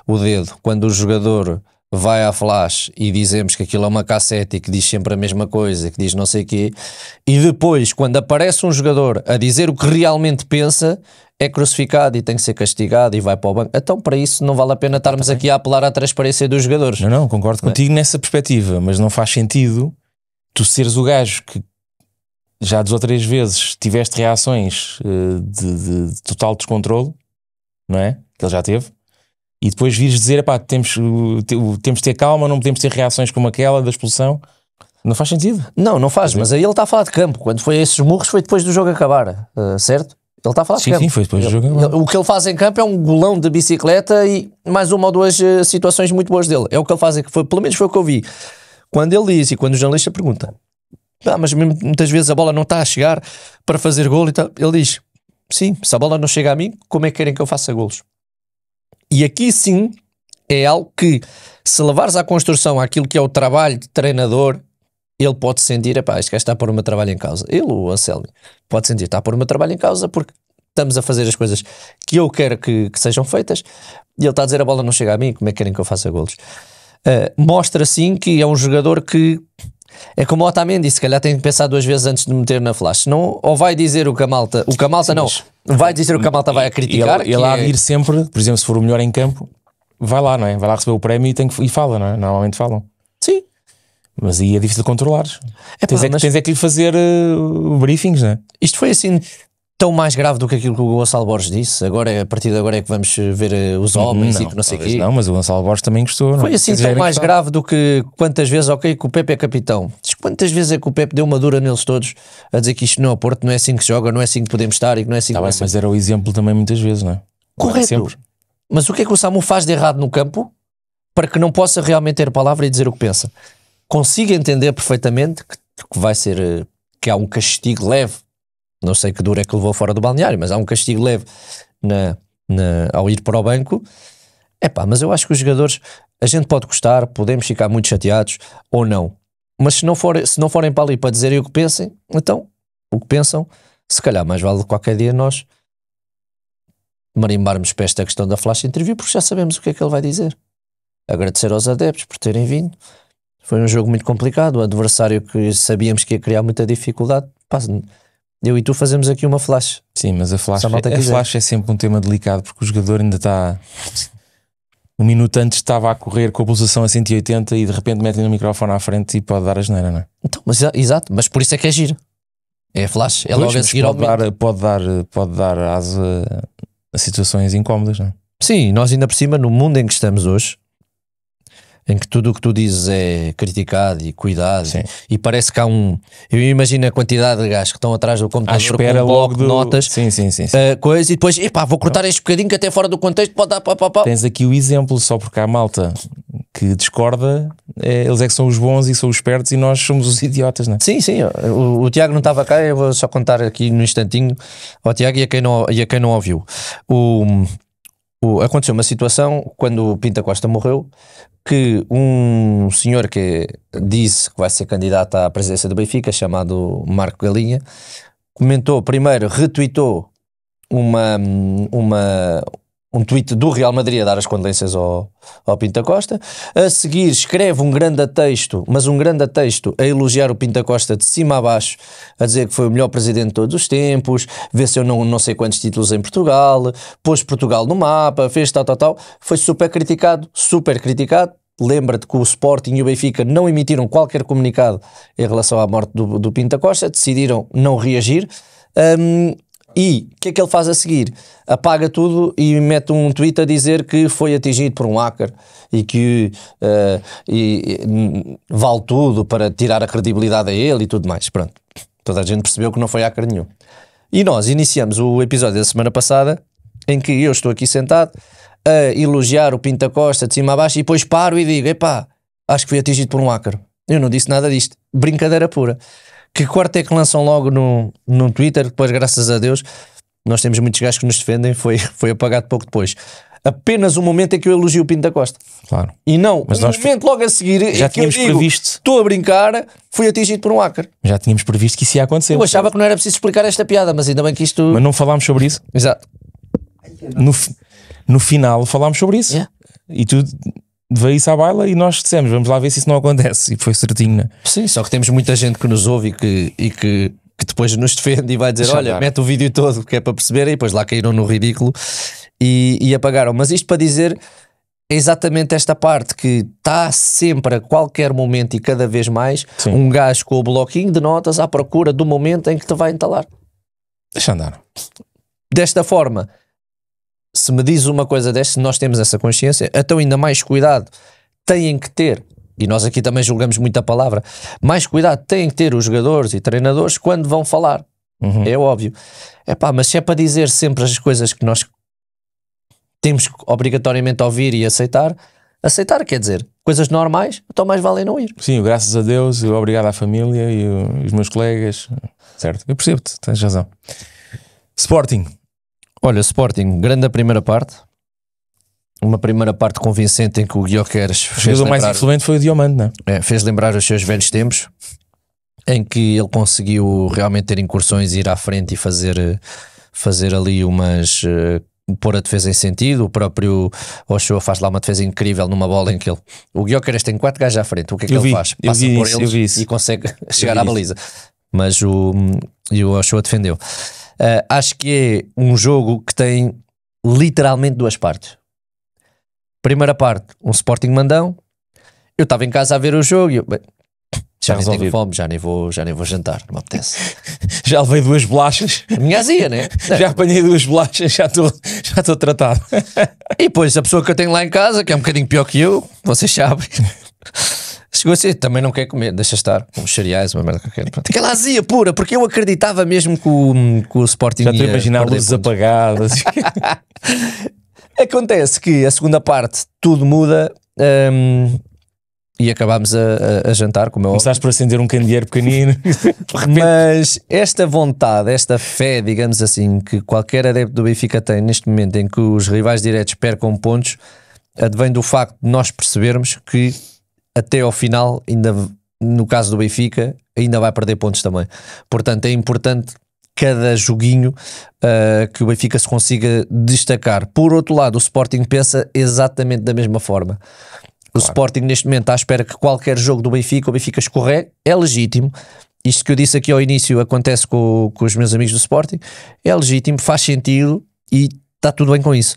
o dedo quando o jogador vai à Flash e dizemos que aquilo é uma cassete e que diz sempre a mesma coisa, que diz não sei o quê, e depois, quando aparece um jogador a dizer o que realmente pensa, é crucificado e tem que ser castigado e vai para o banco. Então, para isso, não vale a pena estarmos aqui a apelar à transparência dos jogadores. Não, concordo contigo nessa perspectiva, mas não faz sentido tu seres o gajo que já 2 ou 3 vezes tiveste reações de total descontrole, não é? Que ele já teve, e depois vires dizer, epá, temos de ter calma, não podemos ter reações como aquela da expulsão. Não faz sentido. Não faz, mas aí ele está a falar de campo. Quando foi esses murros foi depois do jogo acabar, certo? Ele está a falar de campo. Sim, foi depois do jogo acabar. O que ele faz em campo é um golão de bicicleta e mais uma ou 2 situações muito boas dele. É o que ele faz, pelo menos foi o que eu vi. Quando ele diz e quando o jornalista pergunta, mas muitas vezes a bola não está a chegar para fazer golo e tal, ele diz, sim, se a bola não chega a mim, como é que querem que eu faça golos? E aqui sim é algo que, se levares à construção aquilo que é o trabalho de treinador, ele pode sentir, epá, este gajo está a pôr o meu trabalho em causa. Ele, o Anselmi, pode sentir, está a pôr o meu trabalho em causa porque estamos a fazer as coisas que eu quero que sejam feitas e ele está a dizer a bola não chega a mim, como é que querem que eu faça golos? Mostra sim que é um jogador que é como o Otamendi, se calhar tem que pensar 2 vezes antes de meter na Flash, não, ou vai dizer o que a malta sim, não, vai dizer o que a malta vai a criticar. Ele há de ir sempre, por exemplo, se for o melhor em campo, vai lá, não é? Vai lá receber o prémio e fala, não é? Normalmente falam. Sim. Mas aí é difícil de controlares. Tens é que lhe fazer briefings, não é? Isto foi assim tão mais grave do que aquilo que o Gonçalo Borges disse. Agora, a partir de agora é que vamos ver os homens e que não sei o quê. Não, mas o Gonçalo Borges também gostou. Foi assim tão mais grave do que quantas vezes, ok, que o Pepe é capitão. Quantas vezes é que o Pepe deu uma dura neles todos a dizer que isto não é o Porto, não é assim que se joga, não é assim que podemos estar e que não é assim que bem, mas era o exemplo também muitas vezes, não é? Correto. Sempre. Mas o que é que o Samu faz de errado no campo para que não possa realmente ter palavra e dizer o que pensa? Consigo entender perfeitamente que vai ser, que há um castigo leve. Não sei que dura é que levou fora do balneário, mas há um castigo leve ao ir para o banco. Mas eu acho que os jogadores, a gente pode gostar, podemos ficar muito chateados ou não. Mas se não forem para ali para dizerem o que pensem, então, o que pensam, se calhar mais vale qualquer dia nós marimbarmos para esta questão da Flash Interview, porque já sabemos o que é que ele vai dizer. Agradecer aos adeptos por terem vindo Foi um jogo muito complicado, o adversário que sabíamos que ia criar muita dificuldade. Pá, eu e tu fazemos aqui uma flash. Sim, mas a flash é sempre um tema delicado, porque o jogador ainda está... Um minuto antes estava a correr com a pulsação a 180 e de repente metem no microfone à frente e pode dar a geneira, não é? Então, mas, exato, mas por isso é que é giro. É a flash, é logo a seguir ao momento. Pode dar asa a situações incómodas, não é? Sim, nós ainda por cima, no mundo em que estamos hoje, em que tudo o que tu dizes é criticado e cuidado, e parece que há eu imagino a quantidade de gajos que estão atrás do computador com um bloco de notas, sim. Coisa, e depois, vou cortar este bocadinho que até fora do contexto pode dar pá. Tens aqui o exemplo, só porque há malta que discorda, eles é que são os bons e são os espertos e nós somos os idiotas, não é? Sim, o Tiago não estava cá, eu vou só contar aqui no instantinho ao Tiago e a quem não ouviu. Aconteceu uma situação quando o Pinto Costa morreu, que um senhor que disse que vai ser candidato à presidência do Benfica, chamado Marco Galinha, comentou, primeiro retweetou um tweet do Real Madrid a dar as condolências ao Pinto Costa. A seguir escreve um grande texto a elogiar o Pinto Costa de cima a baixo, a dizer que foi o melhor presidente de todos os tempos, venceu não sei quantos títulos em Portugal, pôs Portugal no mapa, fez tal. Foi super criticado. Lembra-te que o Sporting e o Benfica não emitiram qualquer comunicado em relação à morte do Pinto Costa, decidiram não reagir. E o que é que ele faz a seguir? Apaga tudo e mete um tweet a dizer que foi atingido por um hacker e que vale tudo para tirar a credibilidade a ele e tudo mais. Pronto, toda a gente percebeu que não foi hacker nenhum. E nós iniciamos o episódio da semana passada em que eu estou aqui sentado a elogiar o Pinto Costa de cima a baixo e depois paro e digo, acho que fui atingido por um hacker. Eu não disse nada disto. Brincadeira pura. Que corte é que lançam logo no Twitter, depois graças a Deus nós temos muitos gajos que nos defendem, foi apagado pouco depois. Apenas um momento em que eu elogio o Pinto Costa. Claro. E não, mas momento logo a seguir já tínhamos previsto. Estou a brincar, fui atingido por um hacker. Já tínhamos previsto que isso ia acontecer. Eu achava que não era preciso explicar esta piada, mas ainda bem que isto... Mas não falámos sobre isso? Exato. No final falámos sobre isso. Yeah. E tu veio isso à baila e nós dissemos, vamos lá ver se isso não acontece. E foi certinho, né? Sim, só que temos muita gente que nos ouve e que depois nos defende e vai dizer, olha, mete o vídeo todo que é para perceber, e depois lá caíram no ridículo e apagaram. Mas isto para dizer exatamente esta parte, que está sempre a qualquer momento e cada vez mais um gajo com o bloquinho de notas à procura do momento em que te vai entalar. Deixa andar. Desta forma, se me diz uma coisa desta, se nós temos essa consciência, então ainda mais cuidado têm que ter, e nós aqui também julgamos muito a palavra, mais cuidado têm que ter os jogadores e treinadores quando vão falar. É óbvio. Mas se é para dizer sempre as coisas que nós temos que obrigatoriamente ouvir e aceitar quer dizer, coisas normais, então mais vale não ir. Sim, graças a Deus, obrigado à família e os meus colegas, certo? Eu percebo-te, tens razão. Sporting. Olha, Sporting, grande a primeira parte. Uma primeira parte convincente em que o Gyökeres fez lembrar... O jogador mais influente foi o Diomande, não é? Fez lembrar os seus velhos tempos, em que ele conseguiu realmente ter incursões, ir à frente e fazer ali umas... pôr a defesa em sentido. O próprio Ochoa faz lá uma defesa incrível numa bola em que o Gyökeres tem 4 gajos à frente. O que é que ele faz? Passa por eles e consegue chegar à baliza. Mas o Ochoa defendeu. Acho que é um jogo que tem literalmente duas partes. Primeira parte, um Sporting mandão. Eu estava em casa a ver o jogo e eu, já nem tenho fome, já nem vou jantar, não me apetece. Já levei 2 bolachas. Minha azia, né? Já apanhei 2 bolachas, já estou tratado. E depois a pessoa que eu tenho lá em casa, que é um bocadinho pior que eu, vocês sabem, chegou assim, também não quer comer, deixa estar, uns cereais, uma merda que eu quero. Pronto. Aquela azia pura, porque eu acreditava mesmo que o Sporting já estou a imaginar luzes apagadas. Acontece que a segunda parte tudo muda e acabámos a jantar, como é óbvio. Começaste por acender um candeeiro pequenino. Mas esta vontade, esta fé, digamos assim, que qualquer adepto do Benfica tem neste momento em que os rivais diretos percam pontos, advém do facto de nós percebermos que até ao final, ainda no caso do Benfica, ainda vai perder pontos também. Portanto, é importante cada joguinho que o Benfica se consiga destacar. Por outro lado, o Sporting pensa exatamente da mesma forma. O Sporting neste momento está à espera que qualquer jogo do Benfica, o Benfica escorregue, é legítimo. Isto que eu disse aqui ao início acontece com os meus amigos do Sporting, é legítimo, faz sentido e está tudo bem com isso.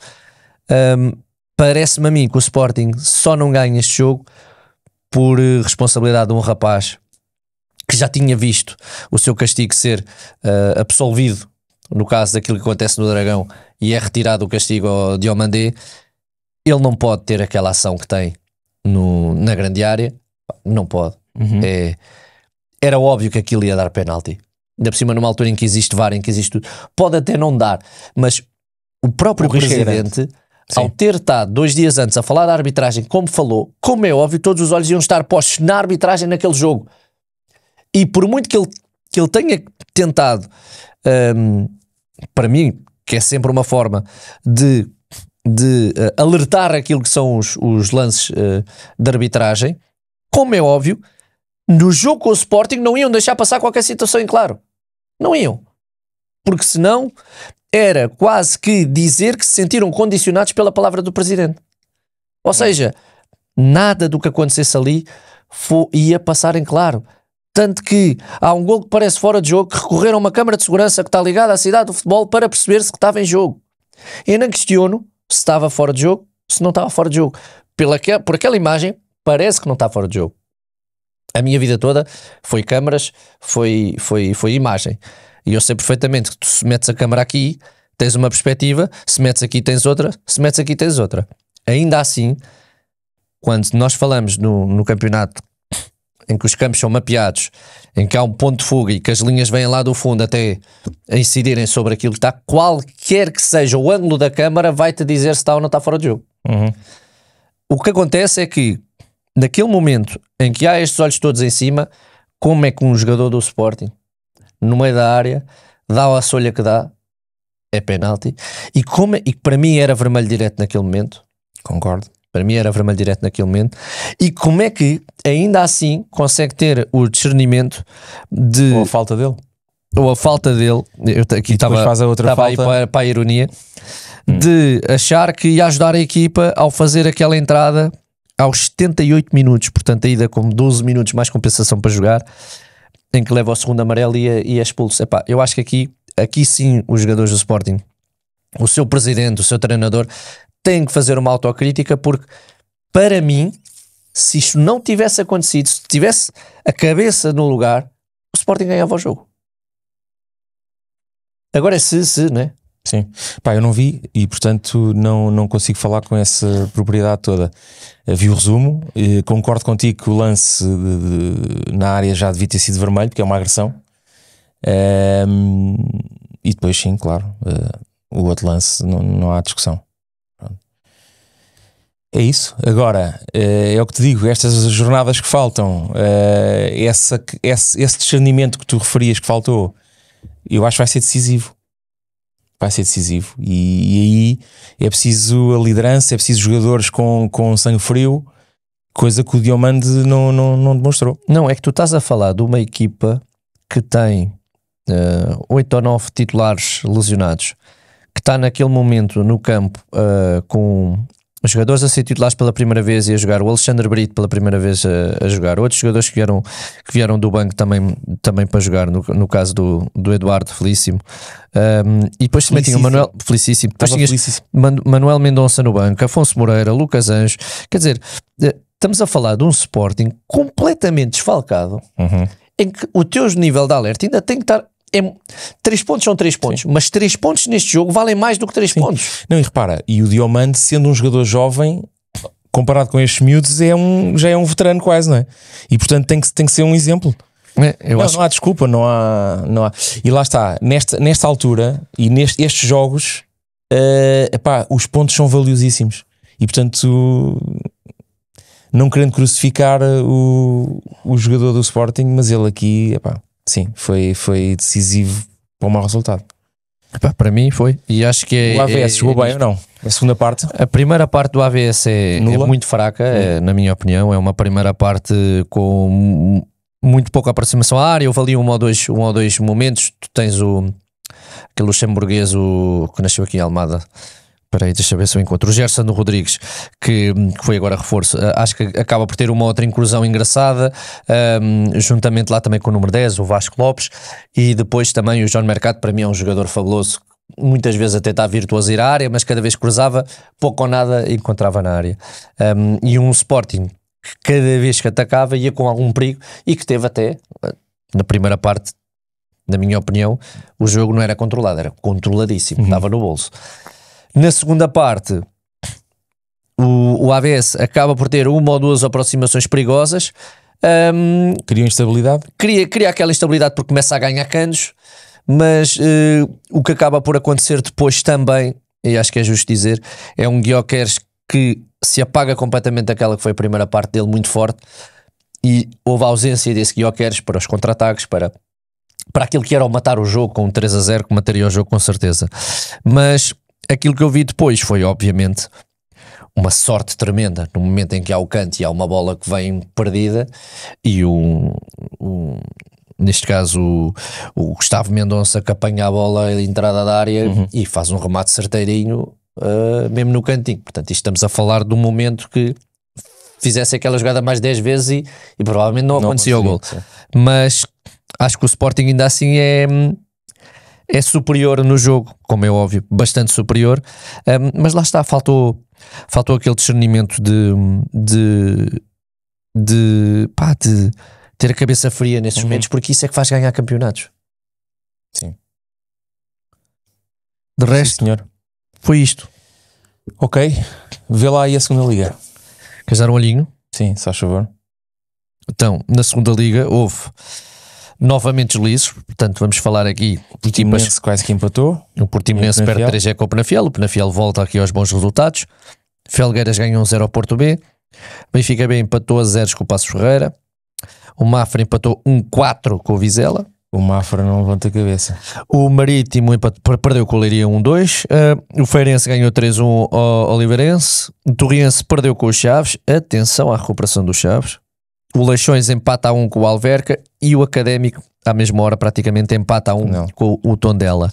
Parece-me a mim que o Sporting só não ganha este jogo por responsabilidade de um rapaz que já tinha visto o seu castigo ser absolvido, no caso daquilo que acontece no Dragão, e é retirado o castigo ao Diomandé. Ele não pode ter aquela ação que tem na grande área, não pode. Era óbvio que aquilo ia dar penalti, ainda por cima numa altura em que existe VAR, em que existe tudo. Pode até não dar, mas o próprio presidente, ao ter estado 2 dias antes a falar da arbitragem, como falou, como é óbvio, todos os olhos iam estar postos na arbitragem naquele jogo. E por muito que ele tenha tentado, para mim, que é sempre uma forma de alertar aquilo que são os lances de arbitragem, como é óbvio, no jogo com o Sporting não iam deixar passar qualquer situação em claro. Não iam. Porque senão era quase que dizer que se sentiram condicionados pela palavra do presidente. Ou seja, nada do que acontecesse ali ia passar em claro. Tanto que há um gol que parece fora de jogo, que recorreram a uma câmara de segurança que está ligada à cidade do futebol para perceber se que estava em jogo. Eu não questiono se estava fora de jogo, se não estava fora de jogo. Por aquela imagem, parece que não está fora de jogo. A minha vida toda foi câmaras, foi imagem. E eu sei perfeitamente que tu se metes a câmara aqui, tens uma perspectiva, se metes aqui tens outra, se metes aqui tens outra. Ainda assim, quando nós falamos no campeonato em que os campos são mapeados, em que há um ponto de fuga e que as linhas vêm lá do fundo até a incidirem sobre aquilo que está, qualquer que seja o ângulo da câmara vai-te dizer se está ou não está fora de jogo. O que acontece é que naquele momento em que há estes olhos todos em cima, como é que um jogador do Sporting no meio da área dá a solha que dá, é penalti, e para mim era vermelho direto naquele momento. Concordo. Para mim era vermelho direto naquele momento. E como é que ainda assim consegue ter o discernimento de... Ou a falta dele. Ou a falta dele, eu aqui estava aí para a ironia, de achar que ia ajudar a equipa ao fazer aquela entrada aos 78 minutos, portanto a ida com 12 minutos mais compensação para jogar, em que leva o segundo amarelo e é expulso. Epá, eu acho que aqui sim os jogadores do Sporting, o seu presidente, o seu treinador, têm que fazer uma autocrítica, porque para mim, se isto não tivesse acontecido, se tivesse a cabeça no lugar, o Sporting ganhava o jogo. Agora é se, não é? Sim. Pá, eu não vi e portanto não consigo falar com essa propriedade toda. Vi o resumo, concordo contigo que o lance na área já devia ter sido vermelho, porque é uma agressão. E depois sim, claro, o outro lance não há discussão. Pronto. É isso. Agora, é o que te digo, estas jornadas que faltam, esse discernimento que tu referias que faltou, eu acho que vai ser decisivo. Vai ser decisivo. E aí é preciso a liderança, é preciso jogadores com sangue frio, coisa que o Diomande não demonstrou. Não, é que tu estás a falar de uma equipa que tem 8 ou 9 titulares lesionados, que está naquele momento no campo com os jogadores a ser titulares pela primeira vez e a jogar, o Alexandre Brito pela primeira vez a jogar, outros jogadores que vieram do banco também para jogar, no caso do Eduardo Felicíssimo, e depois também tinha o Manuel Felicíssimo, depois tinhas Manuel Mendonça no banco, Afonso Moreira, Lucas Anjos. Quer dizer, estamos a falar de um Sporting completamente desfalcado, em que o teu nível de alerta ainda tem que estar... 3 pontos são 3 pontos, mas 3 pontos neste jogo valem mais do que 3 pontos. Não, e repara, e o Diomande, sendo um jogador jovem, comparado com estes miúdos, já é um veterano quase, não é? E portanto tem que ser um exemplo. Não há desculpa, não há. E lá está, nesta altura e estes jogos, os pontos são valiosíssimos. E portanto, não querendo crucificar o jogador do Sporting, mas ele aqui, sim, foi decisivo para o mau resultado. Para mim foi, e acho que o AVS jogou bem ou não? A segunda parte? A primeira parte do AVS é muito fraca, na minha opinião. É uma primeira parte com muito pouca aproximação à área. Houve ali um ou dois momentos. Tu tens aquele luxemburguês que nasceu aqui em Almada, Espera aí, deixa eu ver se eu encontro. O Gerson Rodrigues, que foi agora reforço, acho que acaba por ter uma outra inclusão engraçada, juntamente lá também com o número 10, o Vasco Lopes, e depois também o João Mercado, para mim é um jogador fabuloso, muitas vezes até está virtuoso ir à área, mas cada vez que cruzava, pouco ou nada encontrava na área. E um Sporting que cada vez que atacava ia com algum perigo, e que teve até, na primeira parte, na minha opinião, o jogo não era controlado, era controladíssimo, estava no bolso. Na segunda parte, o AVS acaba por ter uma ou duas aproximações perigosas. Cria instabilidade? Cria aquela instabilidade porque começa a ganhar canos, mas o que acaba por acontecer depois também, e acho que é justo dizer, é um Gyökeres que se apaga completamente aquela que foi a primeira parte dele muito forte, e houve a ausência desse Gyökeres para os contra-ataques, para aquilo que era o matar o jogo com um 3-0, que mataria o jogo com certeza. Mas aquilo que eu vi depois foi, obviamente, uma sorte tremenda no momento em que há o canto e há uma bola que vem perdida, e neste caso o Gustavo Mendonça, que apanha a bola de entrada da área e faz um remate certeirinho, mesmo no cantinho. Portanto, isto estamos a falar de um momento que fizesse aquela jogada mais 10 vezes e provavelmente não acontecia o gol. Mas acho que o Sporting ainda assim é superior no jogo, como é óbvio, bastante superior, mas lá está, faltou aquele discernimento de ter a cabeça fria nesses momentos, porque isso é que faz ganhar campeonatos. Sim. De resto, sim, senhor. Foi isto. Ok, vê lá aí a segunda liga. Queres dar um olhinho? Sim, se faz favor. Então, na segunda liga houve novamente deslizes, portanto vamos falar aqui o Portimonense quase que empatou. O Portimonense perde 3 com o Penafiel, o Penafiel volta aqui aos bons resultados. Felgueiras ganhou 1-0 ao Porto B, Benfica B empatou a 0 com o Passos Ferreira, o Mafra empatou 1-4 com o Vizela. O Mafra não levanta a cabeça. O Marítimo perdeu com o Leiria 1-2, o Feirense ganhou 3-1 ao Oliveirense, o Torriense perdeu com os Chaves, atenção à recuperação dos Chaves. O Leixões empata a 1 com o Alverca e o Académico, à mesma hora, praticamente empata a 1 com o Tondela.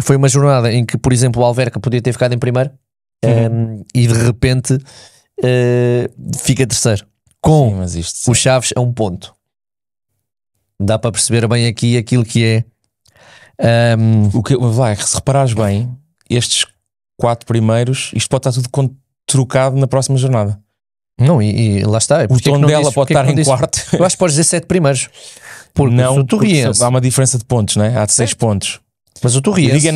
Foi uma jornada em que, por exemplo, o Alverca podia ter ficado em primeiro e de repente fica terceiro. Com o Chaves a 1 ponto. Dá para perceber bem aqui aquilo que é. Se reparares bem, estes 4 primeiros, isto pode estar tudo trocado na próxima jornada. Não, e lá está. O Tondela pode estar em quarto. Eu acho que podes dizer 7 primeiros. Porque não, o Torriense, há uma diferença de pontos, não é? Há de 6 pontos. Mas o Torriense, diga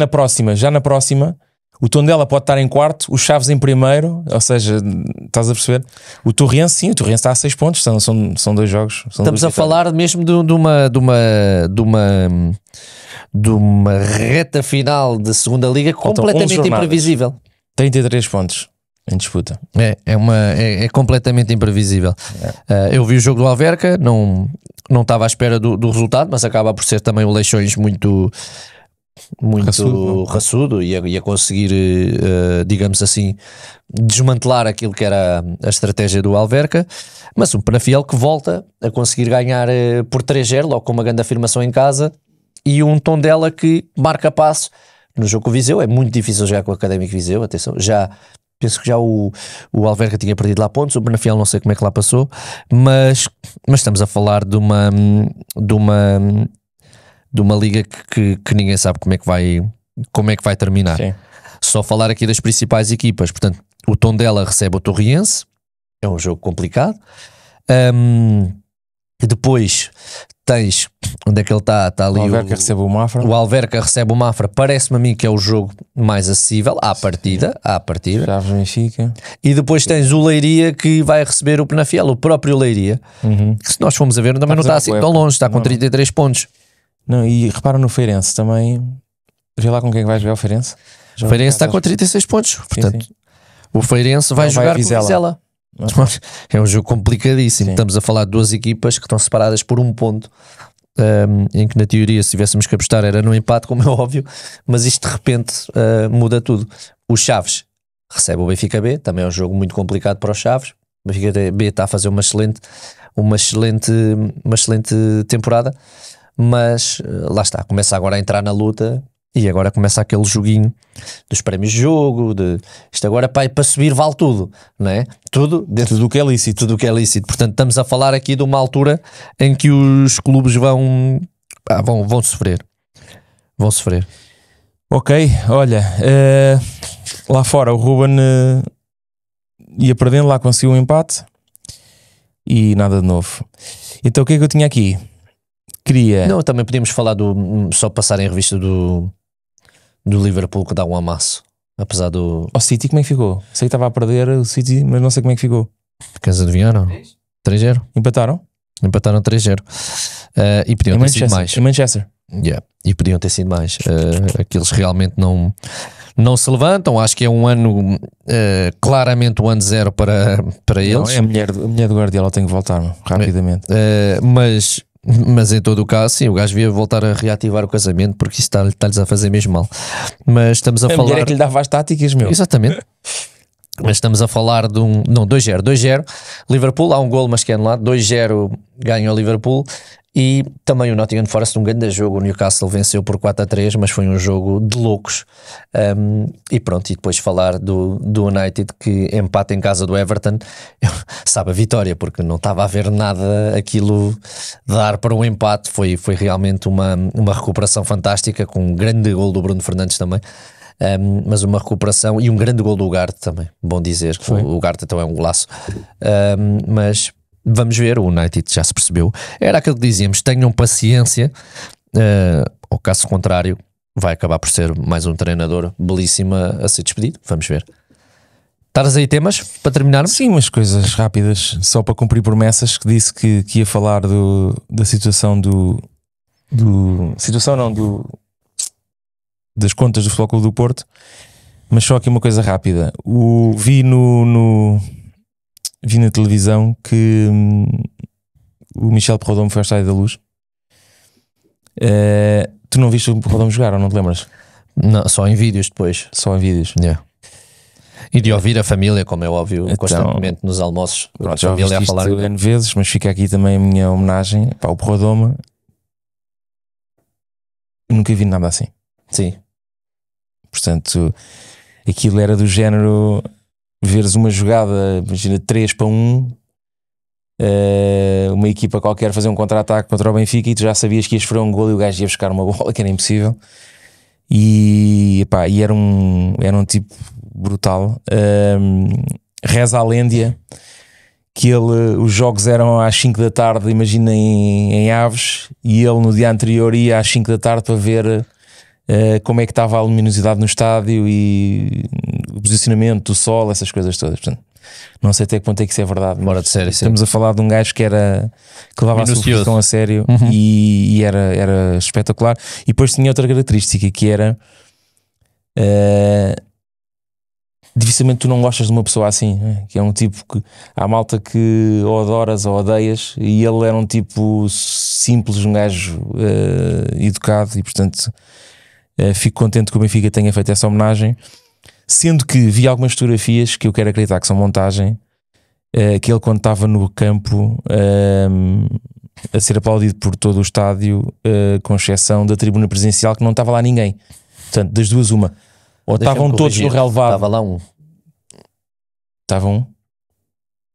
já na próxima, o Tondela pode estar em quarto, o Chaves em primeiro, ou seja, estás a perceber? O Torriense, sim, o Torriense está a 6 pontos, são 2 jogos. Estamos a falar mesmo de uma reta final de segunda liga completamente imprevisível. 33 pontos em disputa. É completamente imprevisível. Eu vi o jogo do Alverca, não estava à espera do resultado, mas acaba por ser também o Leixões muito raçudo e a conseguir, digamos assim, desmantelar aquilo que era a estratégia do Alverca. Mas um Penafiel que volta a conseguir ganhar por 3-0, logo com uma grande afirmação em casa, e um Tondela que marca passo no jogo com o Viseu. É muito difícil jogar com o Académico Viseu, atenção, penso que já o Alverca tinha perdido lá pontos, o Penafiel não sei como é que lá passou, mas estamos a falar de uma liga que ninguém sabe como é que vai terminar. Sim. Só falar aqui das principais equipas. Portanto, o Tondela recebe o Torriense, é um jogo complicado. Depois tens, onde é que ele está? Está ali o Alverca recebe o Mafra. O Alverca recebe o Mafra, parece-me a mim que é o jogo mais acessível à partida. Chaves Benfica. E depois tens o Leiria que vai receber o Penafiel, o próprio Leiria, que se nós formos a ver também não está assim tão longe, está com 33 pontos. Não, e repara no Feirense também. Vê lá com quem vai jogar o Feirense. O Feirense está com 36 pontos. Portanto, sim. O Feirense vai jogar com o Vizela. É um jogo complicadíssimo. Sim. Estamos a falar de 2 equipas que estão separadas por 1 ponto. Em que na teoria, se tivéssemos que apostar, era no empate, como é óbvio. Mas isto de repente muda tudo. O Chaves recebe o Benfica B. Também é um jogo muito complicado para os Chaves. O Benfica B está a fazer uma excelente temporada. Mas lá está, começa agora a entrar na luta E agora começa aquele joguinho dos prémios de jogo, de isto agora para subir vale tudo, não é? Tudo dentro Tudo o que é lícito. Tudo o que é lícito. Portanto, estamos a falar aqui de uma altura em que os clubes vão sofrer. Vão sofrer. Ok, olha, lá fora o Ruben ia perdendo, lá conseguiu um empate e nada de novo. Então o que é que eu tinha aqui? Queria... Não, também podíamos falar só passar em revista do Liverpool, que dá um amasso. Apesar do... O City como é que ficou? Sei que estava a perder o City, mas não sei como é que ficou. Queres adivinhar? 3-0. Empataram? Empataram 3-0. E podiam ter sido mais. Em Manchester. Yeah. E podiam ter sido mais. Aqueles realmente não se levantam. Acho que é um ano claramente o ano zero para eles. Não, é a mulher do Guardiola, tem que voltar rapidamente. Mas em todo o caso, sim, o gajo devia voltar a reativar o casamento, porque isso está-lhes a fazer mesmo mal. Mas estamos a falar... mulher é que lhe dava as táticas, meu. Exatamente. Mas estamos a falar de 2-0. Liverpool, há um gol mas que é anulado. 2-0 ganha o Liverpool. E também o Nottingham Forest, um grande jogo. O Newcastle venceu por 4-3, mas foi um jogo de loucos. E pronto, e depois falar do United, que empata em casa do Everton. Sabe, a vitória, porque não estava a haver nada aquilo dar para um empate. Foi realmente uma recuperação fantástica, com um grande gol do Bruno Fernandes também. Mas uma recuperação e um grande gol do Ugarte também, bom dizer. O Ugarte então é um golaço. Mas vamos ver, o United já se percebeu. Era aquilo que dizíamos, tenham paciência, ao caso contrário vai acabar por ser mais um treinador belíssimo a ser despedido. Vamos ver. Estás aí temas para terminarmos? Sim, umas coisas rápidas, só para cumprir promessas, que disse que ia falar da situação das contas do Futebol Clube do Porto, mas só aqui uma coisa rápida. Vi na televisão que o Michel Perrodome foi ao Estádio da Luz. Tu não viste o Perrodome jogar ou não te lembras? Não, só em vídeos depois. Só em vídeos. Yeah. E de ouvir a família, como é óbvio, então, constantemente nos almoços. Pronto, já ouviste isto N vezes, mas fica aqui também a minha homenagem para o Perrodome. Nunca vi nada assim. Sim. Portanto, aquilo era do género, veres uma jogada, imagina 3-1, uma equipa qualquer fazer um contra-ataque contra o Benfica e tu já sabias que ias sofrer um gol e o gajo ia buscar uma bola, que era impossível. E era um tipo brutal. Reza a lenda que os jogos eram às 5 da tarde, imagina em Aves, e ele no dia anterior ia às 5 da tarde para ver como é que estava a luminosidade no estádio e o posicionamento do sol, essas coisas todas. Portanto, não sei até que ponto é que isso é verdade. Bora de sério, estamos a falar de um gajo que levava a sua profissão a sério. E era espetacular. E depois tinha outra característica, que era dificilmente tu não gostas de uma pessoa assim, que é um tipo que há malta que ou adoras ou odeias, e ele era um tipo simples, um gajo educado, e portanto fico contente que o Benfica tenha feito essa homenagem, sendo que vi algumas fotografias que eu quero acreditar que são montagem, que ele, quando estava no campo a ser aplaudido por todo o estádio, com exceção da tribuna presidencial, que não estava lá ninguém. Portanto, das duas uma, ou estavam todos no relevado. Estava lá um.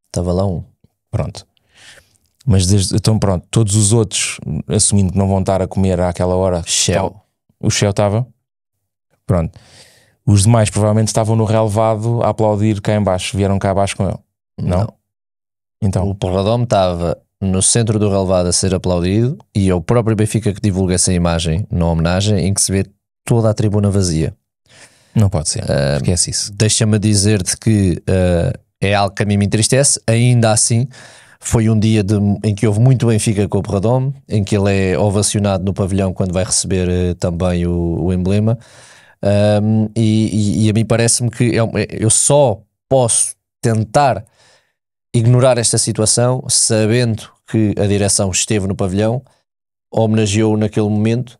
Estava lá um. Pronto. Mas então pronto, todos os outros, assumindo que não vão estar a comer àquela hora, o Shell estava. Pronto. Os demais provavelmente estavam no relevado a aplaudir cá em baixo. Vieram cá abaixo com ele. Não. Então o Perrodome estava no centro do relevado a ser aplaudido, e é o próprio Benfica que divulga essa imagem na homenagem, em que se vê toda a tribuna vazia. Não pode ser, esquece isso. Deixa-me dizer-te que é algo que a mim me entristece. Ainda assim, foi um dia em que houve muito Benfica com o Perrodome, em que ele é ovacionado no pavilhão quando vai receber também o emblema. E a mim parece-me que eu só posso tentar ignorar esta situação sabendo que a direção esteve no pavilhão, homenageou naquele momento,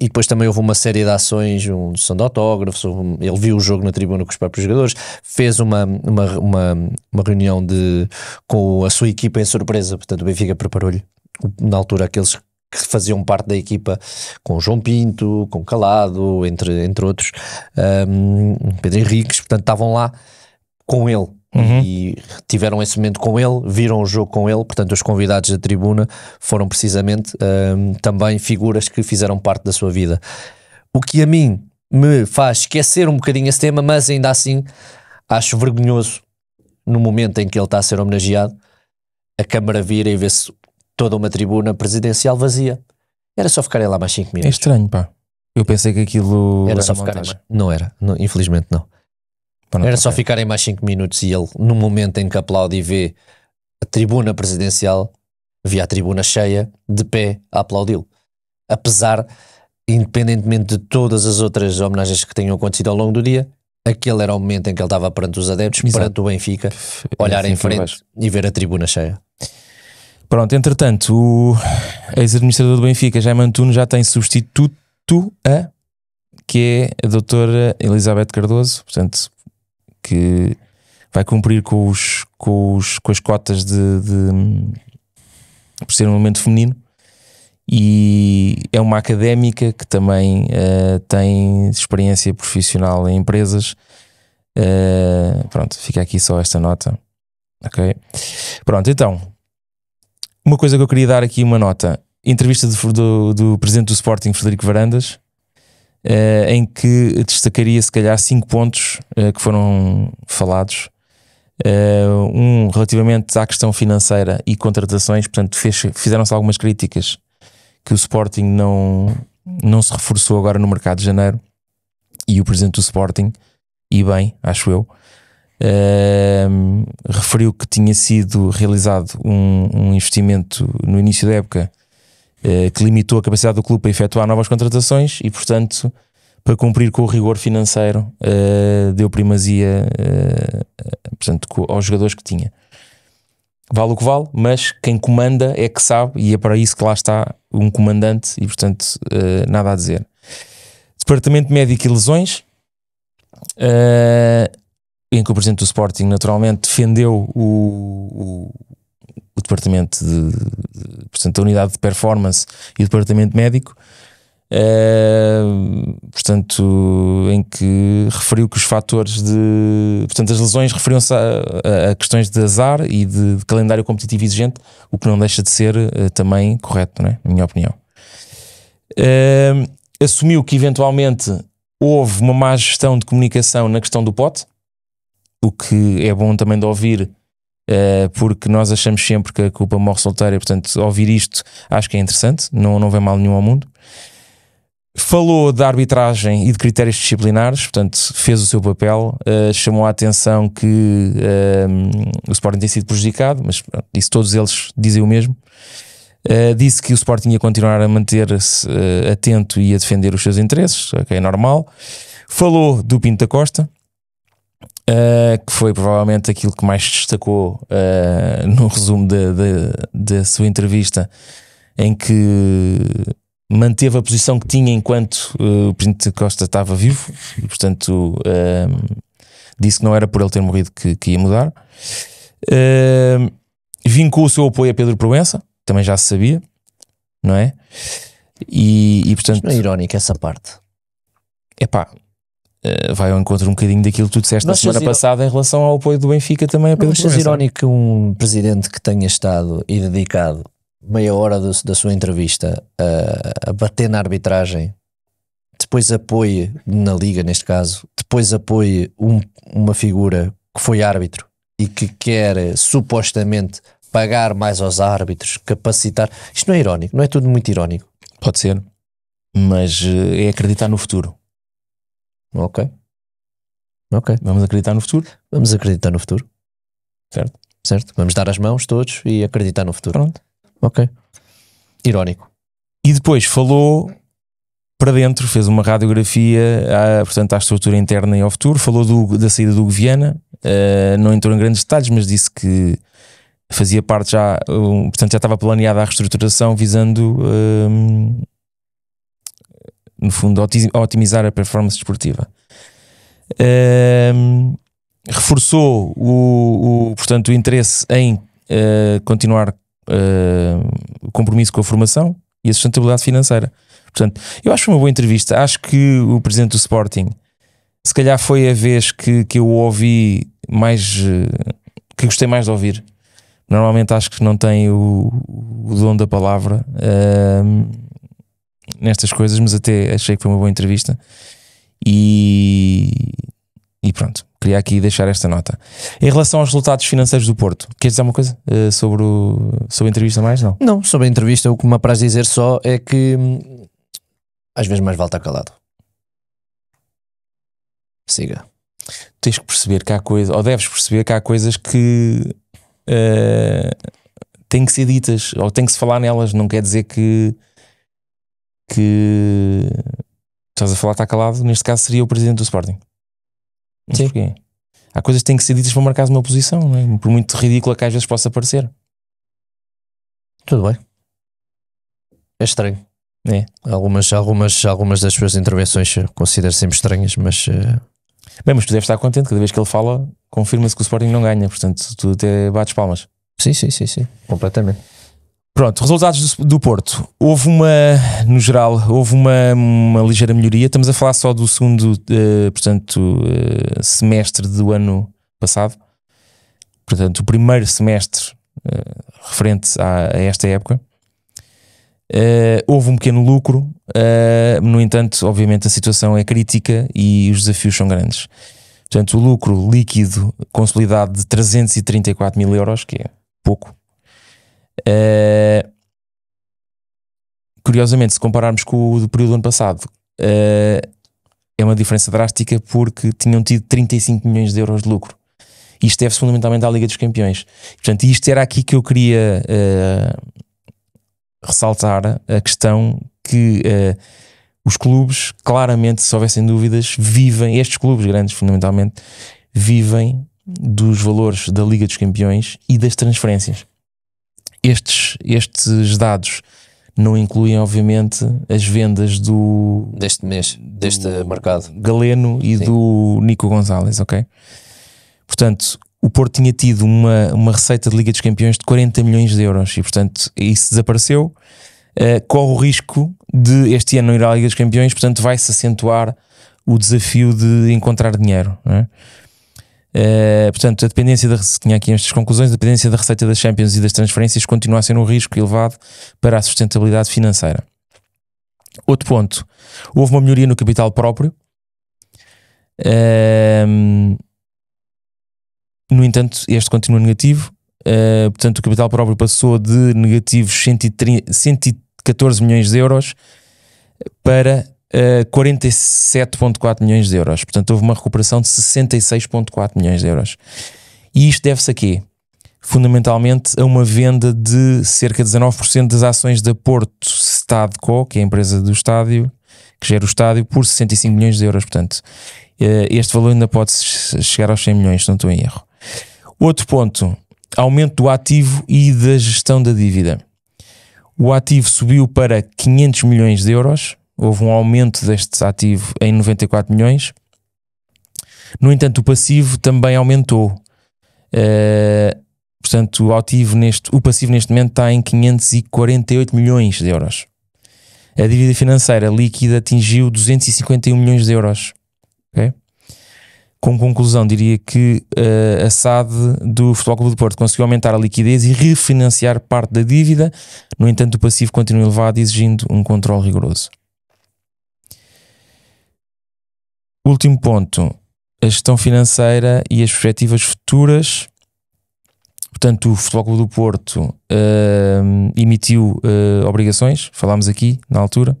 e depois também houve uma série de ações, sessão de autógrafos, ele viu o jogo na tribuna com os próprios jogadores, fez uma reunião com a sua equipa em surpresa. Portanto o Benfica preparou-lhe na altura aqueles que faziam parte da equipa, com João Pinto, com Calado, entre outros, Pedro Henriques, portanto estavam lá com ele. E tiveram esse momento com ele, viram o jogo com ele, portanto os convidados da tribuna foram precisamente também figuras que fizeram parte da sua vida. O que a mim me faz esquecer um bocadinho esse tema, mas ainda assim acho vergonhoso no momento em que ele está a ser homenageado, a câmara vira e vê-se toda uma tribuna presidencial vazia. Era só ficarem lá mais 5 minutos. É estranho, pá. Eu pensei que aquilo era só ficarem mais... Não era, não, infelizmente não. Era só ficarem mais 5 minutos e ele, no momento em que aplaude e vê a tribuna presidencial, via a tribuna cheia, de pé, a aplaudi-lo. Apesar, independentemente de todas as outras homenagens que tenham acontecido ao longo do dia, aquele era o momento em que ele estava perante os adeptos, perante o Benfica, olhar em frente e ver a tribuna cheia. Pronto, entretanto, o ex-administrador do Benfica, Jaime Antunes, já tem substituto que é a doutora Elizabeth Cardoso, portanto, que vai cumprir com as cotas por ser um elemento feminino, e é uma académica que também tem experiência profissional em empresas. Pronto, fica aqui só esta nota. Ok? Pronto, então, uma coisa que eu queria dar aqui uma nota: entrevista do presidente do Sporting, Frederico Varandas, em que destacaria se calhar 5 pontos que foram falados. Relativamente à questão financeira e contratações, portanto fizeram-se algumas críticas que o Sporting não se reforçou agora no mercado de janeiro, e o presidente do Sporting, e bem, acho eu, referiu que tinha sido realizado um investimento no início da época que limitou a capacidade do clube a efetuar novas contratações e, portanto, para cumprir com o rigor financeiro, deu primazia portanto, aos jogadores que tinha. Vale o que vale, mas quem comanda é que sabe, e é para isso que lá está um comandante, e portanto nada a dizer. Departamento Médico e Lesões, em que o presidente do Sporting naturalmente defendeu o departamento portanto, a unidade de performance e o departamento médico, portanto, em que referiu que os fatores portanto, as lesões referiam-se a questões de azar e de calendário competitivo exigente, o que não deixa de ser também correto, não é? Na minha opinião. Assumiu que eventualmente houve uma má gestão de comunicação na questão do pote, o que é bom também de ouvir, porque nós achamos sempre que a culpa morre solteira, e portanto ouvir isto acho que é interessante, não vem mal nenhum ao mundo. Falou da arbitragem e de critérios disciplinares, portanto fez o seu papel, chamou a atenção que o Sporting tem sido prejudicado, mas isso todos eles dizem o mesmo. Disse que o Sporting ia continuar a manter-se atento e a defender os seus interesses, que é normal. Falou do Pinto da Costa, que foi provavelmente aquilo que mais destacou no resumo da sua entrevista, em que manteve a posição que tinha enquanto o Pinto da Costa estava vivo, e portanto disse que não era por ele ter morrido que ia mudar. Vincou o seu apoio a Pedro Proença, também já se sabia, não é? E portanto... Não é irónico essa parte? Epá, vai ao encontro um bocadinho daquilo que tu disseste na semana passada em relação ao apoio do Benfica também a Pedro Proença. Não achas irónico que um presidente que tenha estado e dedicado meia hora da sua entrevista a bater na arbitragem, depois apoie, na Liga neste caso, depois apoie uma figura que foi árbitro e que quer supostamente pagar mais aos árbitros, capacitar? Isto não é irónico? Não é tudo muito irónico? Pode ser, mas é acreditar no futuro. Ok. Vamos acreditar no futuro? Vamos acreditar no futuro. Certo. Vamos dar as mãos todos e acreditar no futuro. Pronto. Ok. Irónico. E depois falou para dentro, fez uma radiografia portanto, à estrutura interna e ao futuro. Falou da saída do Hugo Viana, não entrou em grandes detalhes, mas disse que fazia parte já, portanto já estava planeada a reestruturação visando no fundo otimizar a performance desportiva. Reforçou portanto, o interesse em continuar o compromisso com a formação e a sustentabilidade financeira. Portanto, eu acho uma boa entrevista. Acho que o presidente do Sporting, se calhar foi a vez que eu ouvi mais, que gostei mais de ouvir. Normalmente acho que não tem o dom da palavra nestas coisas, mas até achei que foi uma boa entrevista. E pronto, queria aqui deixar esta nota. Em relação aos resultados financeiros do Porto, queres dizer alguma coisa sobre a entrevista mais? Não? Não, sobre a entrevista o que me apraz dizer só é que às vezes mais vale estar calado. Siga. Tens que perceber que há coisas, ou deves perceber que há coisas que têm que ser ditas, ou tem que se falar nelas. Não quer dizer que estás a falar, está calado. Neste caso seria o presidente do Sporting. Mas sim. Porquê? Há coisas que têm que ser ditas para marcar uma posição, não é? Por muito ridícula que às vezes possa parecer. Tudo bem. É estranho. É. Algumas das suas intervenções eu considero sempre estranhas, mas bem, mas tu deves estar contente. Cada vez que ele fala, confirma-se que o Sporting não ganha. Portanto, tu até bates palmas. Sim, completamente. Pronto, resultados do Porto. No geral, houve uma ligeira melhoria. Estamos a falar só do segundo, semestre do ano passado. Portanto, o primeiro semestre referente a esta época. Houve um pequeno lucro, no entanto, obviamente a situação é crítica e os desafios são grandes. Portanto, o lucro líquido consolidado de 334 mil euros, que é pouco. Curiosamente, se compararmos com o do período do ano passado, é uma diferença drástica, porque tinham tido 35 milhões de euros de lucro. Isto deve-se fundamentalmente à Liga dos Campeões. Portanto, isto era aqui que eu queria ressaltar a questão que os clubes, claramente, se houvessem dúvidas, estes clubes grandes fundamentalmente, vivem dos valores da Liga dos Campeões e das transferências. Estes dados não incluem, obviamente, as vendas deste mês, deste mercado, Galeno e sim, do Nico Gonzalez, ok? Portanto, o Porto tinha tido uma receita de Liga dos Campeões de 40 milhões de euros e, portanto, isso desapareceu. Corre o risco de este ano não ir à Liga dos Campeões, portanto vai-se acentuar o desafio de encontrar dinheiro, não é? Portanto, a dependência tinha aqui estas conclusões: a dependência da receita das Champions e das transferências continua a ser um risco elevado para a sustentabilidade financeira. Outro ponto: houve uma melhoria no capital próprio. No entanto, este continua negativo. Portanto, o capital próprio passou de negativos 114 milhões de euros para 47,4 milhões de euros. Portanto, houve uma recuperação de 66,4 milhões de euros. E isto deve-se a quê? Fundamentalmente a uma venda de cerca de 19% das ações da Porto Stadco, que é a empresa do estádio, que gera o estádio, por 65 milhões de euros. Portanto, este valor ainda pode chegar aos 100 milhões, se não estou em erro. Outro ponto: aumento do ativo e da gestão da dívida. O ativo subiu para 500 milhões de euros. Houve um aumento deste ativo em 94 milhões. No entanto, o passivo também aumentou. Portanto, o passivo neste momento está em 548 milhões de euros. A dívida financeira líquida atingiu 251 milhões de euros. Okay? Como conclusão, diria que a SAD do Futebol Clube do Porto conseguiu aumentar a liquidez e refinanciar parte da dívida. No entanto, o passivo continua elevado, exigindo um controle rigoroso. Último ponto: a gestão financeira e as perspectivas futuras. Portanto, o Futebol Clube do Porto emitiu obrigações, falámos aqui na altura.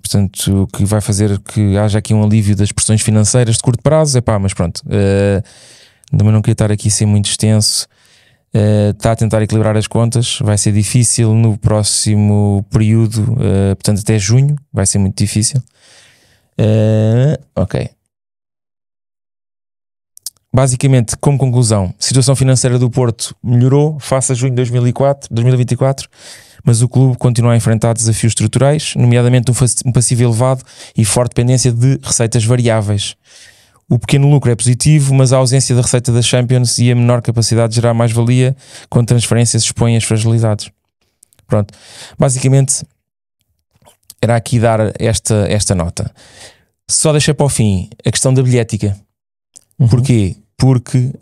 Portanto, o que vai fazer que haja aqui um alívio das pressões financeiras de curto prazo. Mas pronto, também não queria estar aqui a ser muito extenso. Está a tentar equilibrar as contas. Vai ser difícil no próximo período, portanto até junho vai ser muito difícil. Ok. Basicamente, como conclusão, a situação financeira do Porto melhorou face a junho de 2024, mas o clube continua a enfrentar desafios estruturais, nomeadamente um passivo elevado e forte dependência de receitas variáveis. O pequeno lucro é positivo, mas a ausência da receita da Champions e a menor capacidade de gerar mais-valia com transferências expõem as fragilidades. Pronto. Basicamente, era aqui dar esta nota. Só deixei para o fim a questão da bilhética. Porquê? Porque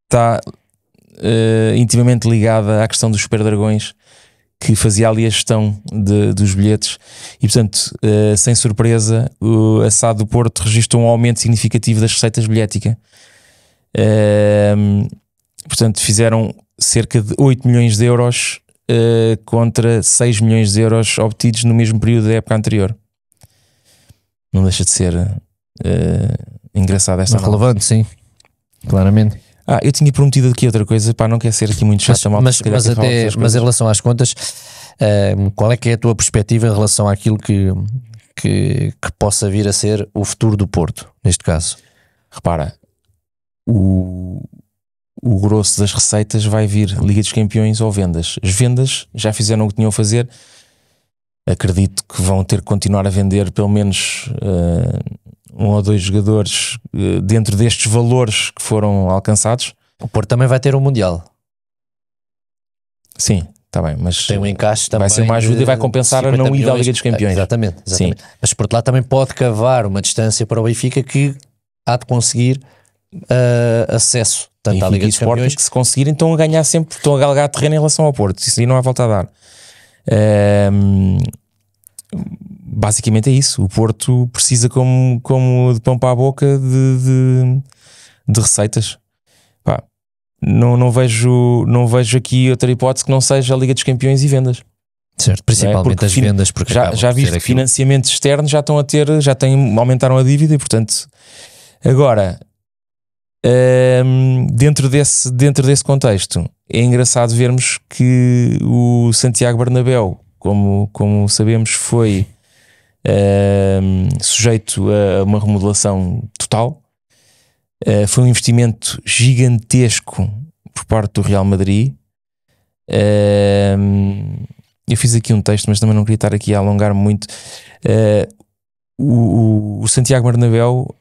está intimamente ligada à questão dos Super Dragões, que fazia ali a gestão dos bilhetes e, portanto, sem surpresa, a SAD do Porto registrou um aumento significativo das receitas bilhéticas. Portanto, fizeram cerca de 8 milhões de euros contra 6 milhões de euros obtidos no mesmo período da época anterior. Não deixa de ser engraçado esta relevante, sim, claramente. Eu tinha prometido aqui outra coisa, não quer ser aqui muito chato, mas em relação às contas, qual é que é a tua perspectiva em relação àquilo que possa vir a ser o futuro do Porto, neste caso? Repara, o grosso das receitas vai vir Liga dos Campeões ou vendas. As vendas já fizeram o que tinham a fazer. Acredito que vão ter que continuar a vender pelo menos 1 ou 2 jogadores dentro destes valores que foram alcançados. O Porto também vai ter um Mundial. Sim, está bem, mas tem um encaixe também. Vai ser uma ajuda e vai compensar a não ir à Liga dos Campeões. Exatamente. Sim. Mas por outro lado também pode cavar uma distância para o Benfica que há de conseguir acesso tanto à Liga dos Campeões, que se conseguirem estão a ganhar sempre, estão a galgar terreno em relação ao Porto. Isso aí não há volta a dar. Basicamente é isso. O Porto precisa como de pão para a boca de receitas. Não vejo aqui outra hipótese que não seja a Liga dos Campeões e vendas. Certo, principalmente as vendas, porque já viste que financiamentos externos já estão a ter, aumentaram a dívida e, portanto, agora dentro desse contexto é engraçado vermos que o Santiago Bernabéu, como sabemos, foi sujeito a uma remodelação total. Foi um investimento gigantesco por parte do Real Madrid. Eu fiz aqui um texto, mas também não queria estar aqui a alongar muito. O Santiago Bernabéu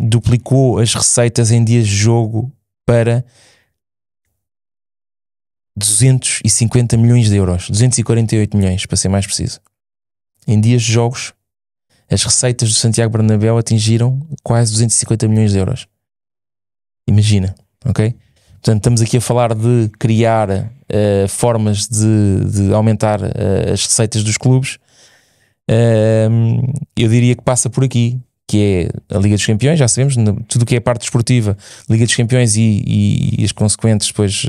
duplicou as receitas em dias de jogo para 250 milhões de euros, 248 milhões para ser mais preciso. Em dias de jogos, as receitas do Santiago Bernabéu atingiram quase 250 milhões de euros. Imagina, ok? Portanto, estamos aqui a falar de criar formas de aumentar as receitas dos clubes. Eu diria que passa por aqui, que é a Liga dos Campeões, já sabemos, tudo o que é a parte desportiva, Liga dos Campeões e as consequentes depois,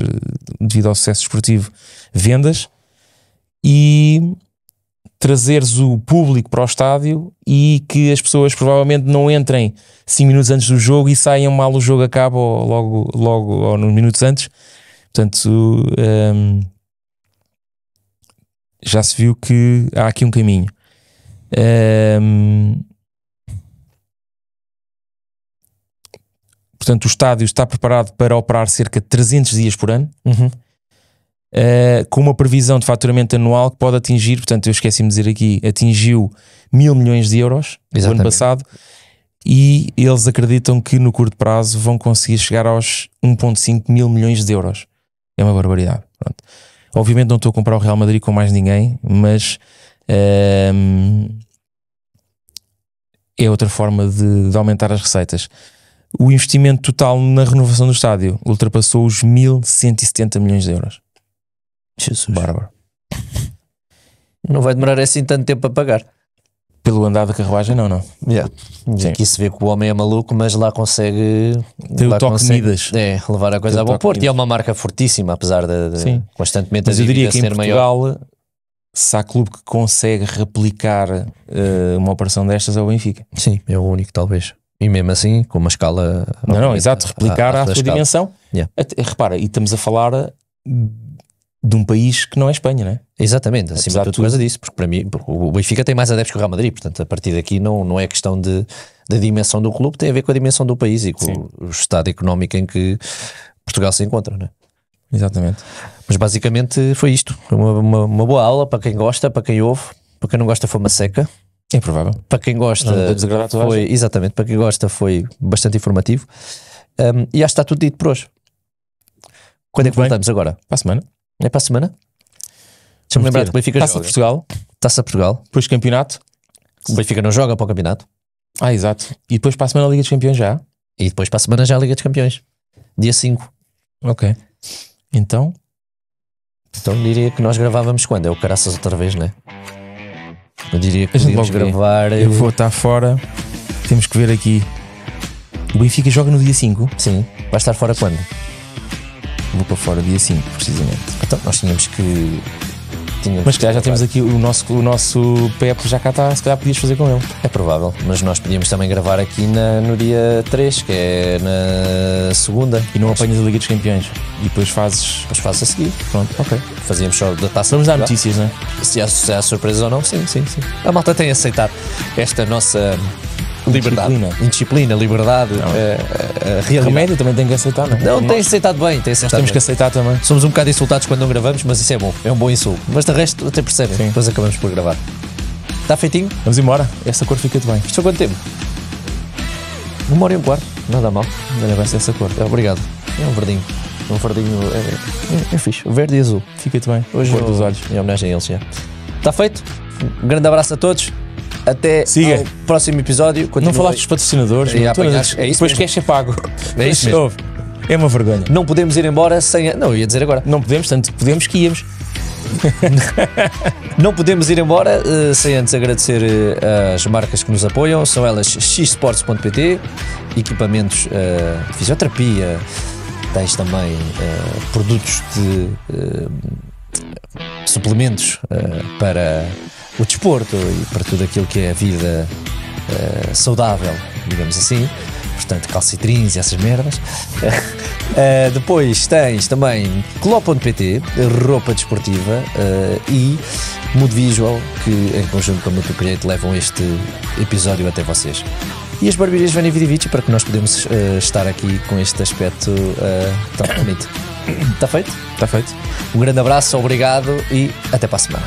devido ao sucesso desportivo, vendas, e trazeres o público para o estádio e que as pessoas provavelmente não entrem 5 minutos antes do jogo e saiam mal, o jogo acaba ou logo ou nos minutos antes. Portanto, já se viu que há aqui um caminho. Portanto, o estádio está preparado para operar cerca de 300 dias por ano, com uma previsão de faturamento anual que pode atingir, portanto, eu esqueci-me de dizer aqui, atingiu 1.000 milhões de euros no ano passado, e eles acreditam que no curto prazo vão conseguir chegar aos 1.5 mil milhões de euros. É uma barbaridade. Pronto. Obviamente não estou a comparar o Real Madrid com mais ninguém, mas é outra forma de aumentar as receitas. O investimento total na renovação do estádio ultrapassou os 1.170 milhões de euros. Jesus. Bárbaro. Não vai demorar assim tanto tempo a pagar. Pelo andar da carruagem, não. Yeah. Aqui se vê que o homem é maluco, mas lá consegue... Tem o toque de Midas. Levar a coisa a bom porto. E é uma marca fortíssima, apesar de constantemente mas a eu diria que ser em Portugal, se há clube que consegue replicar uma operação destas, é o Benfica. Sim, é o único talvez. E mesmo assim, com uma escala... Não, exato, replicar à sua dimensão. Yeah. Repara, e estamos a falar de um país que não é Espanha, não é? Exatamente, acima de tudo por causa disso, porque para mim o Benfica tem mais adeptos que o Real Madrid, portanto a partir daqui não é questão da dimensão do clube, tem a ver com a dimensão do país e com o estado económico em que Portugal se encontra, não é? Exatamente. Mas basicamente foi isto, uma boa aula para quem gosta, para quem ouve, para quem não gosta foi uma seca. É provável. Para quem gosta, Não desagradar a toda a foi, gente. exatamente, para quem gosta foi bastante informativo. E acho que está tudo dito por hoje. Quando é que Muito bem. voltamos agora? Para a semana. É para a semana? Deixa-me lembrar que o Benfica Taça de joga. Portugal, Taça de Portugal. depois campeonato. O Benfica não joga para o campeonato. Ah, exato. E depois para a semana a Liga dos Campeões já. E depois para a semana já a Liga dos Campeões. Dia 5. Ok. Então, Então diria que nós gravávamos quando? É o caraças outra vez, não é? Eu diria que A gente podíamos logo vê. gravar. eu vou estar fora. Temos que ver aqui. O Benfica joga no dia 5. Sim. Vai estar fora quando? Vou para fora dia 5, precisamente. Então nós tínhamos que. Mas se calhar já temos aqui o nosso Pepe, já cá está. Se calhar podias fazer com ele. É provável, mas nós podíamos também gravar aqui no dia 3, que é na segunda. E não apanhas a Liga dos Campeões. E depois fazes. Depois faz a seguir. Pronto, ok. Fazíamos só da taça. Vamos de dar Portugal. notícias, não é? Se há surpresas ou não, sim. A malta tem aceitado esta nossa liberdade. Indisciplina, liberdade, a realidade. Remédio também tem que aceitar, não é? Não, tem aceitado bem, tem Nós aceitado temos bem. que aceitar também. Somos um bocado insultados quando não gravamos, mas isso é bom, é um bom insulto. Mas de resto até percebem, Sim. depois acabamos por gravar. Está feitinho? Vamos embora. Essa cor fica-te bem. Estou quanto tempo? 1h15, nada mal. Olha, vai ser essa cor. Obrigado. É um verdinho. Um verdinho é fixe. Verde e azul. Fica-te bem. Hoje Cor dos olhos. Em homenagem a eles, já. Está feito? Um grande abraço a todos. Até Siga. ao próximo episódio. Não Continua- falaste dos patrocinadores. É, meu. apanhaste. É isso Depois mesmo. queres ser pago. É isso mesmo. Ouve. É uma vergonha. Não podemos ir embora sem. Não, eu ia dizer agora. Não podemos, tanto podemos que íamos. Não podemos ir embora sem antes agradecer as marcas que nos apoiam. São elas xsports.pt, equipamentos de fisioterapia, tens também produtos de suplementos para o desporto e para tudo aquilo que é a vida saudável, digamos assim. Portanto, calcitrins e essas merdas. Depois tens também Cló.pt, roupa desportiva, e Mood Visual, que em conjunto com a Mood Create levam este episódio até vocês. E as barbearias Vani Vidivici, para que nós podemos estar aqui com este aspecto tão bonito. Está feito? Está feito. Um grande abraço, obrigado e até para a semana.